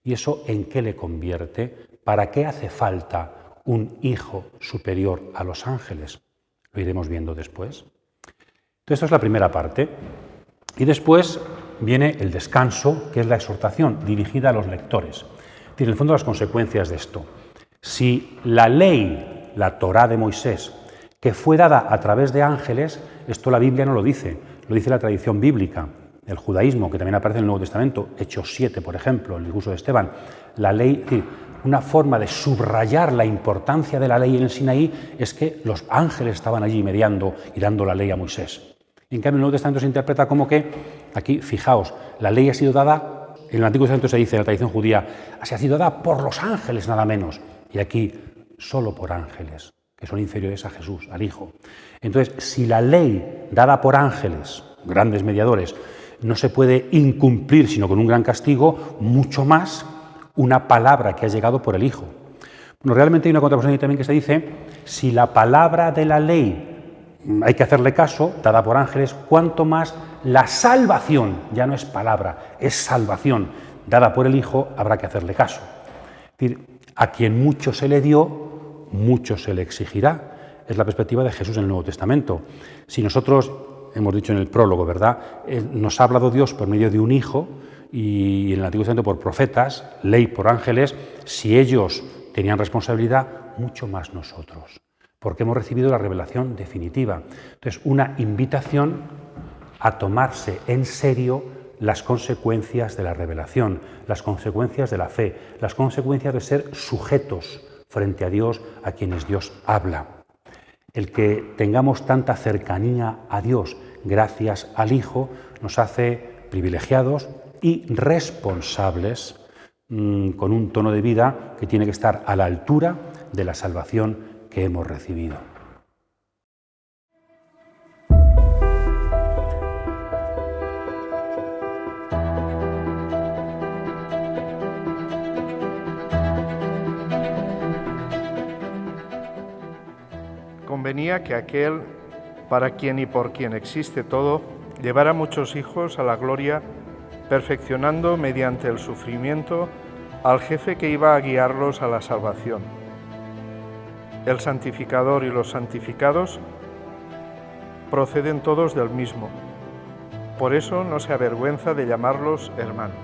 ¿Y eso en qué le convierte? ¿Para qué hace falta un hijo superior a los ángeles? Lo iremos viendo después. Entonces, esta es la primera parte. Y después viene el descanso, que es la exhortación dirigida a los lectores. Es decir, en el fondo, las consecuencias de esto. Si la ley, la Torá de Moisés, que fue dada a través de ángeles, esto la Biblia no lo dice la tradición bíblica, el judaísmo, que también aparece en el Nuevo Testamento, Hechos 7, por ejemplo, el discurso de Esteban. La ley, es decir, una forma de subrayar la importancia de la ley en el Sinaí es que los ángeles estaban allí mediando y dando la ley a Moisés. En cambio, el Nuevo Testamento se interpreta como que, aquí, fijaos, la ley ha sido dada, en el Antiguo Testamento se dice, en la tradición judía, ha sido dada por los ángeles nada menos, y aquí solo por ángeles, que son inferiores a Jesús, al Hijo. Entonces, si la ley dada por ángeles, grandes mediadores, no se puede incumplir sino con un gran castigo, mucho más una palabra que ha llegado por el Hijo. Bueno, realmente hay una contraposición también que se dice, si la palabra de la ley hay que hacerle caso, dada por ángeles, cuanto más la salvación, ya no es palabra, es salvación, dada por el Hijo, habrá que hacerle caso. Es decir, a quien mucho se le dio, mucho se le exigirá. Es la perspectiva de Jesús en el Nuevo Testamento. Si nosotros, hemos dicho en el prólogo, ¿verdad?, nos ha hablado Dios por medio de un Hijo, y en el Antiguo Testamento por profetas, ley por ángeles, si ellos tenían responsabilidad, mucho más nosotros, porque hemos recibido la revelación definitiva. Entonces, una invitación a tomarse en serio las consecuencias de la revelación, las consecuencias de la fe, las consecuencias de ser sujetos frente a Dios, a quienes Dios habla. El que tengamos tanta cercanía a Dios gracias al Hijo nos hace privilegiados y responsables con un tono de vida que tiene que estar a la altura de la salvación que hemos recibido. Convenía que aquel, para quien y por quien existe todo, llevara muchos hijos a la gloria, perfeccionando mediante el sufrimiento al jefe que iba a guiarlos a la salvación. El santificador y los santificados proceden todos del mismo. Por eso no se avergüenza de llamarlos hermanos.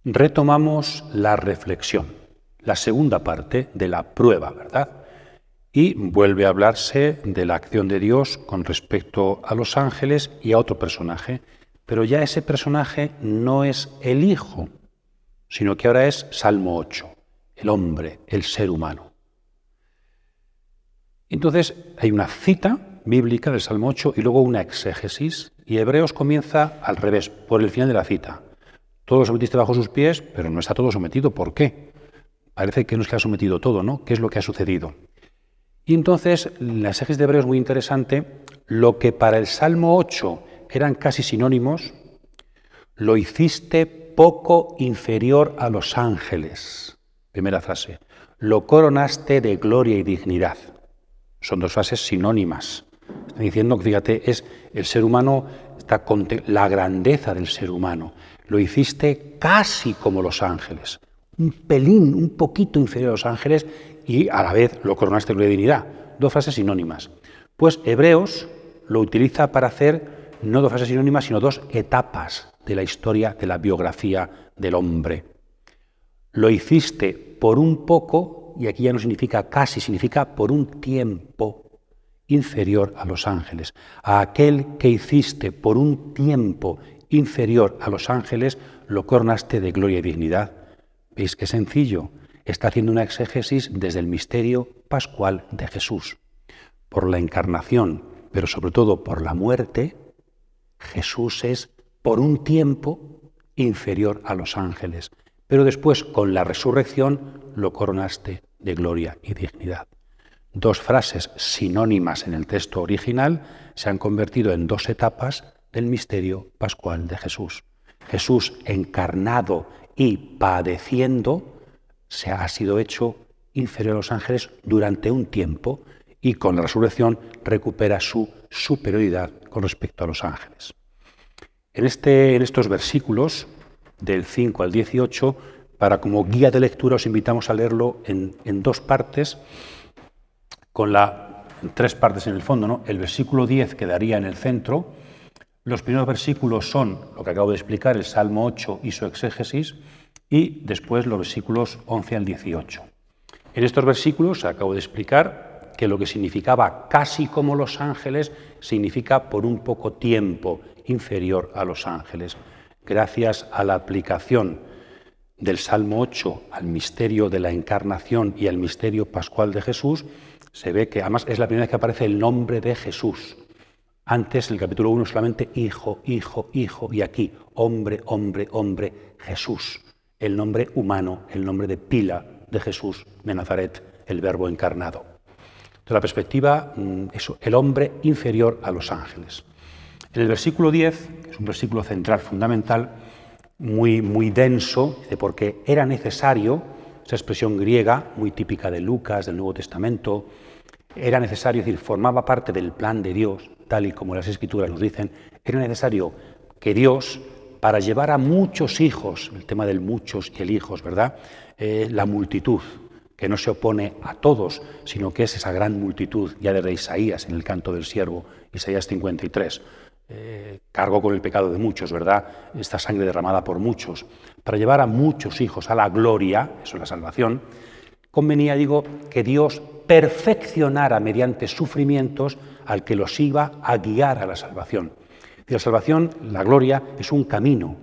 Retomamos la reflexión, la segunda parte de la prueba, ¿verdad? Y vuelve a hablarse de la acción de Dios con respecto a los ángeles y a otro personaje, pero ya ese personaje no es el Hijo, sino que ahora es Salmo 8, el hombre, el ser humano. Entonces hay una cita bíblica del Salmo 8 y luego una exégesis, y Hebreos comienza al revés, por el final de la cita. Todo lo sometiste bajo sus pies, pero no está todo sometido. ¿Por qué? Parece que no se ha sometido todo, ¿no? ¿Qué es lo que ha sucedido? Y entonces, la exégesis de Hebreos es muy interesante. Lo que para el Salmo 8 eran casi sinónimos, lo hiciste poco inferior a los ángeles. Primera frase. Lo coronaste de gloria y dignidad. Son dos frases sinónimas. Están diciendo que, fíjate, es el ser humano, está con la grandeza del ser humano. Lo hiciste casi como los ángeles, un pelín, un poquito inferior a los ángeles, y a la vez lo coronaste de gloria y dignidad. Dos frases sinónimas. Pues Hebreos lo utiliza para hacer no dos frases sinónimas, sino dos etapas de la historia, de la biografía del hombre. Lo hiciste por un poco, y aquí ya no significa casi, significa por un tiempo inferior a los ángeles. A aquel que hiciste por un tiempo inferior a los ángeles, lo coronaste de gloria y dignidad. ¿Veis qué sencillo? Está haciendo una exégesis desde el misterio pascual de Jesús. Por la encarnación, pero sobre todo por la muerte, Jesús es por un tiempo inferior a los ángeles, pero después con la resurrección lo coronaste de gloria y dignidad. Dos frases sinónimas en el texto original se han convertido en dos etapas del misterio pascual de Jesús. Jesús encarnado y padeciendo ha sido hecho inferior a los ángeles durante un tiempo y con la resurrección recupera su superioridad con respecto a los ángeles. En estos versículos del 5 al 18, para como guía de lectura os invitamos a leerlo en dos partes, en tres partes en el fondo, ¿no? El versículo 10 quedaría en el centro. Los primeros versículos son lo que acabo de explicar, el Salmo 8 y su exégesis, y después los versículos 11 al 18. En estos versículos acabo de explicar que lo que significaba casi como los ángeles significa por un poco tiempo inferior a los ángeles. Gracias a la aplicación del Salmo 8 al misterio de la encarnación y al misterio pascual de Jesús, se ve que además es la primera vez que aparece el nombre de Jesús. Antes, en el capítulo 1, solamente hijo, hijo, hijo, y aquí, hombre, hombre, hombre, Jesús. El nombre humano, el nombre de pila de Jesús de Nazaret, el Verbo encarnado. De la perspectiva, el hombre inferior a los ángeles. En el versículo 10, que es un versículo central fundamental, muy denso, dice, porque era necesario, esa expresión griega, muy típica de Lucas, del Nuevo Testamento, era necesario, es decir, formaba parte del plan de Dios, tal y como las Escrituras nos dicen, era necesario que Dios, para llevar a muchos hijos, el tema del muchos y el hijos, ¿verdad? La multitud, que no se opone a todos, sino que es esa gran multitud, ya desde Isaías, en el canto del siervo, Isaías 53, cargó con el pecado de muchos, ¿verdad? Esta sangre derramada por muchos, para llevar a muchos hijos a la gloria, eso es la salvación, convenía, digo, que Dios perfeccionara mediante sufrimientos al que los iba a guiar a la salvación. Y la salvación, la gloria, es un camino,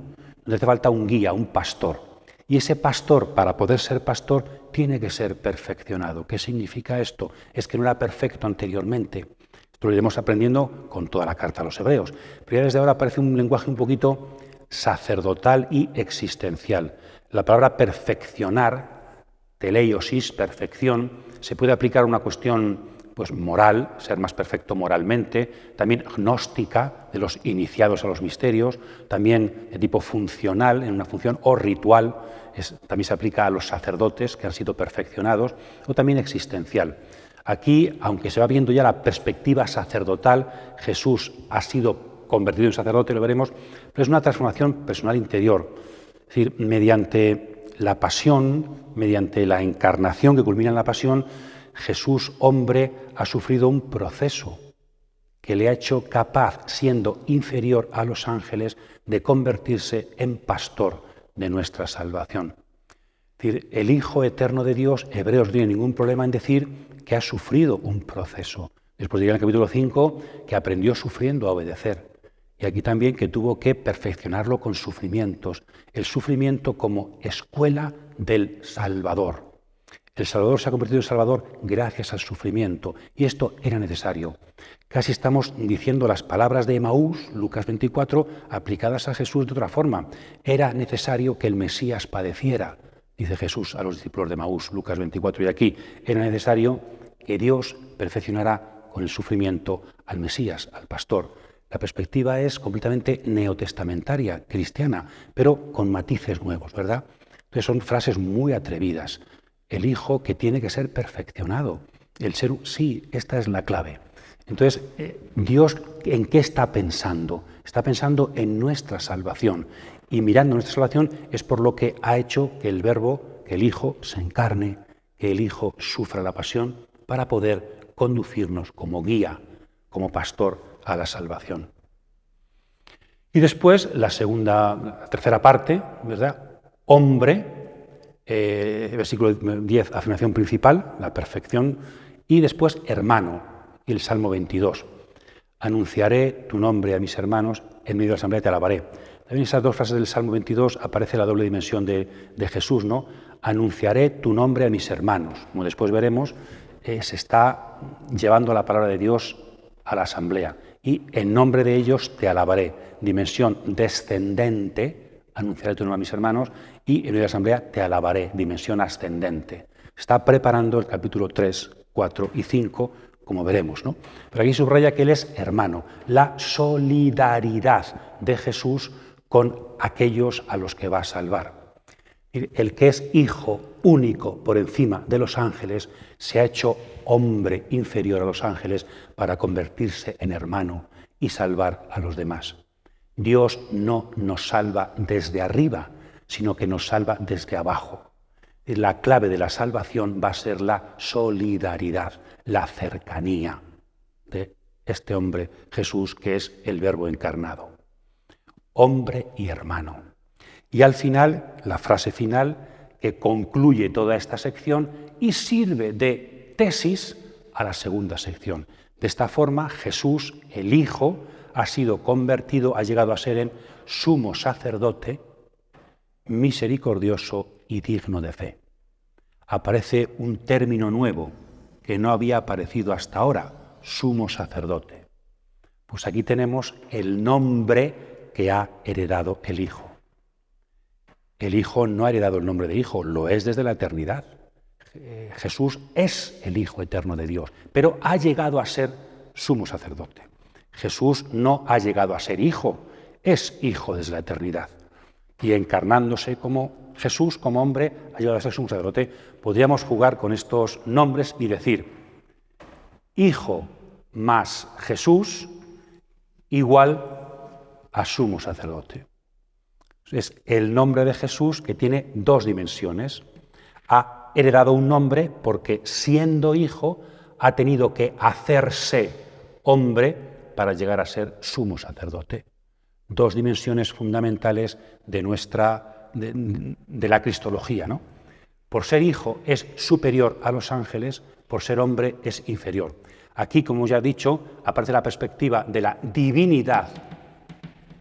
donde hace falta un guía, un pastor. Y ese pastor, para poder ser pastor, tiene que ser perfeccionado. ¿Qué significa esto? Es que no era perfecto anteriormente. Esto lo iremos aprendiendo con toda la carta a los hebreos. Pero ya desde ahora aparece un lenguaje un poquito sacerdotal y existencial. La palabra perfeccionar, teleiosis, perfección, se puede aplicar a una cuestión pues moral, ser más perfecto moralmente, también gnóstica, de los iniciados a los misterios, también de tipo funcional, en una función, o ritual, también se aplica a los sacerdotes que han sido perfeccionados, o también existencial. Aquí, aunque se va viendo ya la perspectiva sacerdotal, Jesús ha sido convertido en sacerdote, lo veremos, pero es una transformación personal interior, es decir, mediante la pasión, mediante la encarnación que culmina en la pasión, Jesús, hombre, ha sufrido un proceso que le ha hecho capaz, siendo inferior a los ángeles, de convertirse en pastor de nuestra salvación. Es decir, el Hijo eterno de Dios, Hebreos no tiene ningún problema en decir que ha sufrido un proceso. Después diría en el capítulo 5 que aprendió sufriendo a obedecer. Y aquí también que tuvo que perfeccionarlo con sufrimientos. El sufrimiento como escuela del Salvador. El Salvador se ha convertido en Salvador gracias al sufrimiento, y esto era necesario. Casi estamos diciendo las palabras de Emaús, Lucas 24, aplicadas a Jesús de otra forma. Era necesario que el Mesías padeciera, dice Jesús a los discípulos de Emaús, Lucas 24, y aquí era necesario que Dios perfeccionara con el sufrimiento al Mesías, al pastor. La perspectiva es completamente neotestamentaria, cristiana, pero con matices nuevos, ¿verdad? Entonces son frases muy atrevidas. El Hijo que tiene que ser perfeccionado. El ser, sí, esta es la clave. Entonces, Dios, ¿en qué está pensando? Está pensando en nuestra salvación. Y mirando nuestra salvación es por lo que ha hecho que el Verbo, que el Hijo se encarne, que el Hijo sufra la pasión para poder conducirnos como guía, como pastor a la salvación. Y después, la tercera parte, ¿verdad? Hombre. Versículo 10, afirmación principal, la perfección, y después hermano, y el Salmo 22. Anunciaré tu nombre a mis hermanos, en medio de la asamblea te alabaré. También en esas dos frases del Salmo 22 aparece la doble dimensión de Jesús, ¿no? Anunciaré tu nombre a mis hermanos. Como después veremos, se está llevando la palabra de Dios a la asamblea. Y en nombre de ellos te alabaré. Dimensión descendente anunciaré tu nombre a mis hermanos, y en la asamblea te alabaré, dimensión ascendente. Está preparando el capítulo 3, 4 y 5, como veremos, ¿no? Pero aquí subraya que él es hermano, la solidaridad de Jesús con aquellos a los que va a salvar. El que es hijo único por encima de los ángeles se ha hecho hombre inferior a los ángeles para convertirse en hermano y salvar a los demás. Dios no nos salva desde arriba, sino que nos salva desde abajo. La clave de la salvación va a ser la solidaridad, la cercanía de este hombre Jesús, que es el Verbo encarnado. Hombre y hermano. Y al final, la frase final, que concluye toda esta sección y sirve de tesis a la segunda sección. De esta forma, Jesús, el Hijo, ha sido convertido, ha llegado a ser en sumo sacerdote, misericordioso y digno de fe. Aparece un término nuevo que no había aparecido hasta ahora, sumo sacerdote. Pues aquí tenemos el nombre que ha heredado el Hijo. El Hijo no ha heredado el nombre de Hijo, lo es desde la eternidad. Jesús es el Hijo eterno de Dios, pero ha llegado a ser sumo sacerdote. Jesús no ha llegado a ser Hijo, es Hijo desde la eternidad. Y encarnándose como Jesús, como hombre, ha llegado a ser sumo sacerdote. Podríamos jugar con estos nombres y decir, Hijo más Jesús igual a sumo sacerdote. Es el nombre de Jesús que tiene dos dimensiones. Ha heredado un nombre porque siendo hijo ha tenido que hacerse hombre para llegar a ser sumo sacerdote. Dos dimensiones fundamentales de la cristología, ¿no? Por ser hijo es superior a los ángeles, por ser hombre es inferior. Aquí, como ya he dicho, aparece la perspectiva de la divinidad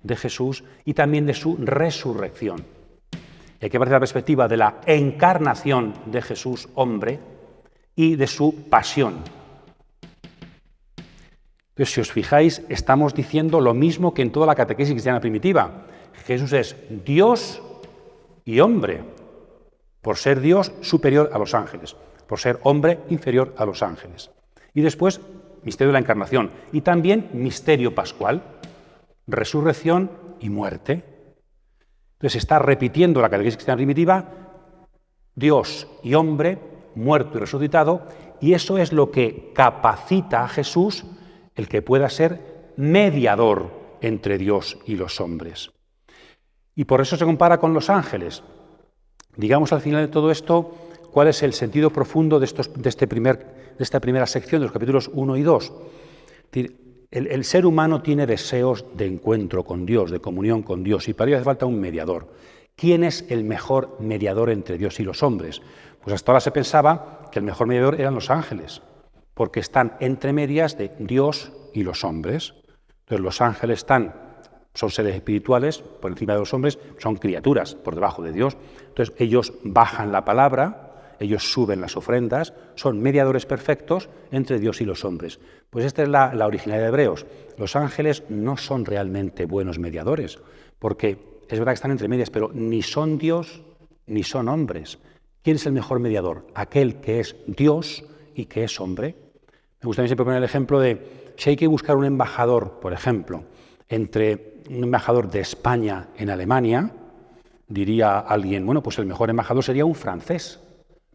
de Jesús y también de su resurrección. Y aquí aparece la perspectiva de la encarnación de Jesús, hombre, y de su pasión. Entonces, si os fijáis, estamos diciendo lo mismo que en toda la catequesis cristiana primitiva. Jesús es Dios y hombre. Por ser Dios, superior a los ángeles. Por ser hombre, inferior a los ángeles. Y después, misterio de la encarnación. Y también misterio pascual. Resurrección y muerte. Entonces está repitiendo la catequesis cristiana primitiva, Dios y hombre, muerto y resucitado, y eso es lo que capacita a Jesús el que pueda ser mediador entre Dios y los hombres. Y por eso se compara con los ángeles. Digamos al final de todo esto, ¿cuál es el sentido profundo de esta primera sección de los capítulos 1 y 2? Es decir, el ser humano tiene deseos de encuentro con Dios, de comunión con Dios, y para ello hace falta un mediador. ¿Quién es el mejor mediador entre Dios y los hombres? Pues hasta ahora se pensaba que el mejor mediador eran los ángeles, porque están entre medias de Dios y los hombres. Entonces los ángeles son seres espirituales por encima de los hombres, son criaturas por debajo de Dios. Entonces ellos bajan la palabra, ellos suben las ofrendas, son mediadores perfectos entre Dios y los hombres. Pues esta es la originalidad de Hebreos. Los ángeles no son realmente buenos mediadores, porque es verdad que están entre medias, pero ni son Dios ni son hombres. ¿Quién es el mejor mediador? Aquel que es Dios y que es hombre. Me gustaría siempre poner el ejemplo de si hay que buscar un embajador, por ejemplo, entre un embajador de España en Alemania, diría alguien, bueno, pues el mejor embajador sería un francés,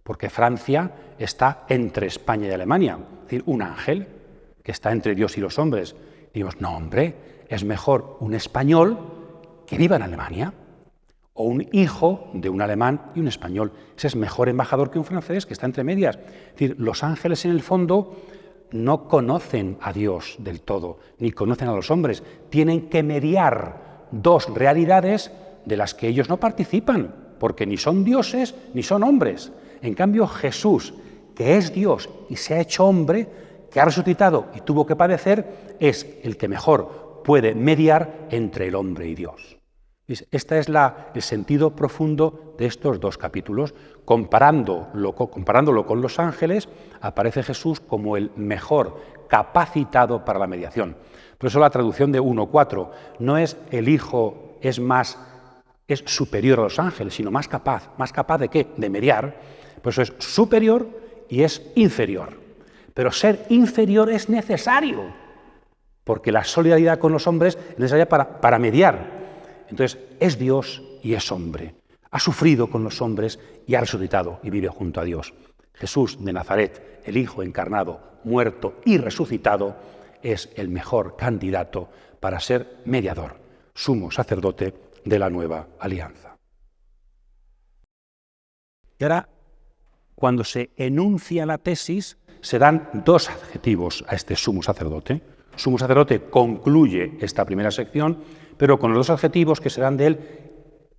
porque Francia está entre España y Alemania, es decir, un ángel que está entre Dios y los hombres. Y digo, no, hombre, es mejor un español que viva en Alemania, o un hijo de un alemán y un español. Ese es mejor embajador que un francés que está entre medias. Es decir, los ángeles en el fondo no conocen a Dios del todo, ni conocen a los hombres. Tienen que mediar dos realidades de las que ellos no participan, porque ni son dioses ni son hombres. En cambio, Jesús, que es Dios y se ha hecho hombre, que ha resucitado y tuvo que padecer, es el que mejor puede mediar entre el hombre y Dios. Este es el sentido profundo de estos dos capítulos. Comparándolo con los ángeles, aparece Jesús como el mejor capacitado para la mediación. Por eso la traducción de 1.4 no es el Hijo es es superior a los ángeles, sino más capaz. ¿Más capaz de qué? De mediar. Por eso es superior y es inferior. Pero ser inferior es necesario, porque la solidaridad con los hombres es necesaria para mediar. Entonces, es Dios y es hombre. Ha sufrido con los hombres y ha resucitado y vive junto a Dios. Jesús de Nazaret, el Hijo encarnado, muerto y resucitado, es el mejor candidato para ser mediador, sumo sacerdote de la nueva alianza. Y ahora, cuando se enuncia la tesis, se dan dos adjetivos a este sumo sacerdote. Sumo sacerdote concluye esta primera sección, pero con los dos adjetivos que se dan de él,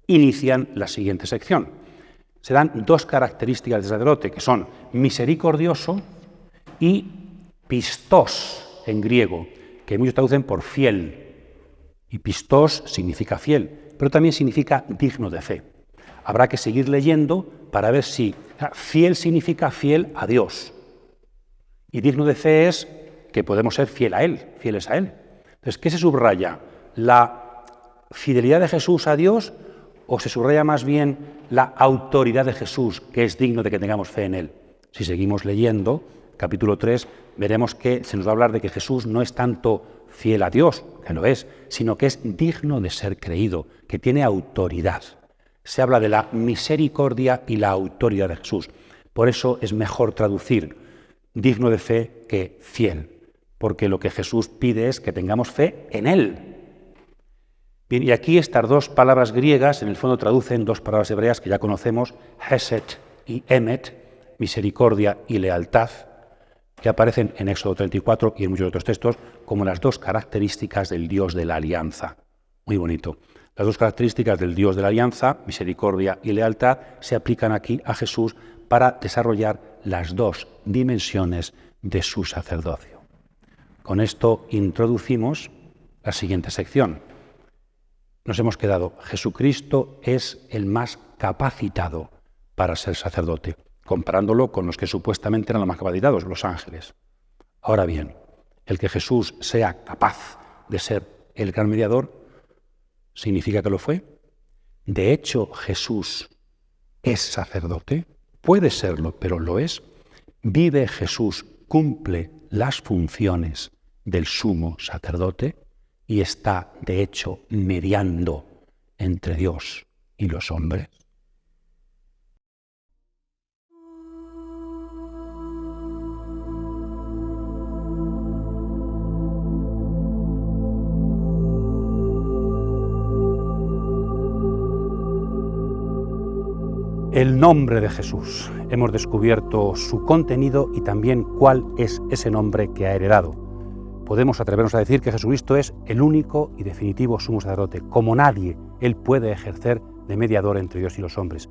inician la siguiente sección. Se dan dos características del sacerdote, que son misericordioso y pistos, en griego, que muchos traducen por fiel. Y pistos significa fiel, pero también significa digno de fe. Habrá que seguir leyendo para ver si fiel significa fiel a Dios. Y digno de fe es que podemos ser fieles a Él. Entonces, ¿qué se subraya? ¿La fidelidad de Jesús a Dios o se subraya más bien la autoridad de Jesús, que es digno de que tengamos fe en Él? Si seguimos leyendo, capítulo 3, veremos que se nos va a hablar de que Jesús no es tanto fiel a Dios, que lo es, sino que es digno de ser creído, que tiene autoridad. Se habla de la misericordia y la autoridad de Jesús. Por eso es mejor traducir digno de fe que fiel, porque lo que Jesús pide es que tengamos fe en Él. Bien, y aquí estas dos palabras griegas, en el fondo traducen dos palabras hebreas que ya conocemos, hesed y emet, misericordia y lealtad, que aparecen en Éxodo 34 y en muchos otros textos como las dos características del Dios de la alianza. Muy bonito. Las dos características del Dios de la alianza, misericordia y lealtad, se aplican aquí a Jesús para desarrollar las dos dimensiones de su sacerdocio. Con esto introducimos la siguiente sección. Nos hemos quedado, Jesucristo es el más capacitado para ser sacerdote, comparándolo con los que supuestamente eran los más capacitados, los ángeles. Ahora bien, el que Jesús sea capaz de ser el gran mediador, ¿significa que lo fue? De hecho, Jesús es sacerdote, puede serlo, pero lo es. Vive Jesús, cumple las funciones del sumo sacerdote y está, de hecho, mediando entre Dios y los hombres. El nombre de Jesús. Hemos descubierto su contenido y también cuál es ese nombre que ha heredado. Podemos atrevernos a decir que Jesucristo es el único y definitivo sumo sacerdote. Como nadie, Él puede ejercer de mediador entre Dios y los hombres.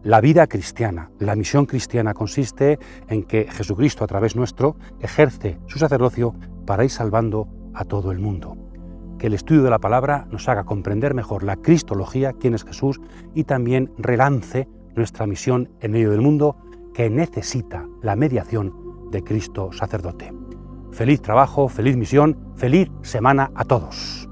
La vida cristiana, la misión cristiana consiste en que Jesucristo, a través nuestro, ejerce su sacerdocio para ir salvando a todo el mundo. Que el estudio de la palabra nos haga comprender mejor la cristología, quién es Jesús, y también relance nuestra misión en medio del mundo que necesita la mediación de Cristo sacerdote. Feliz trabajo, feliz misión, feliz semana a todos.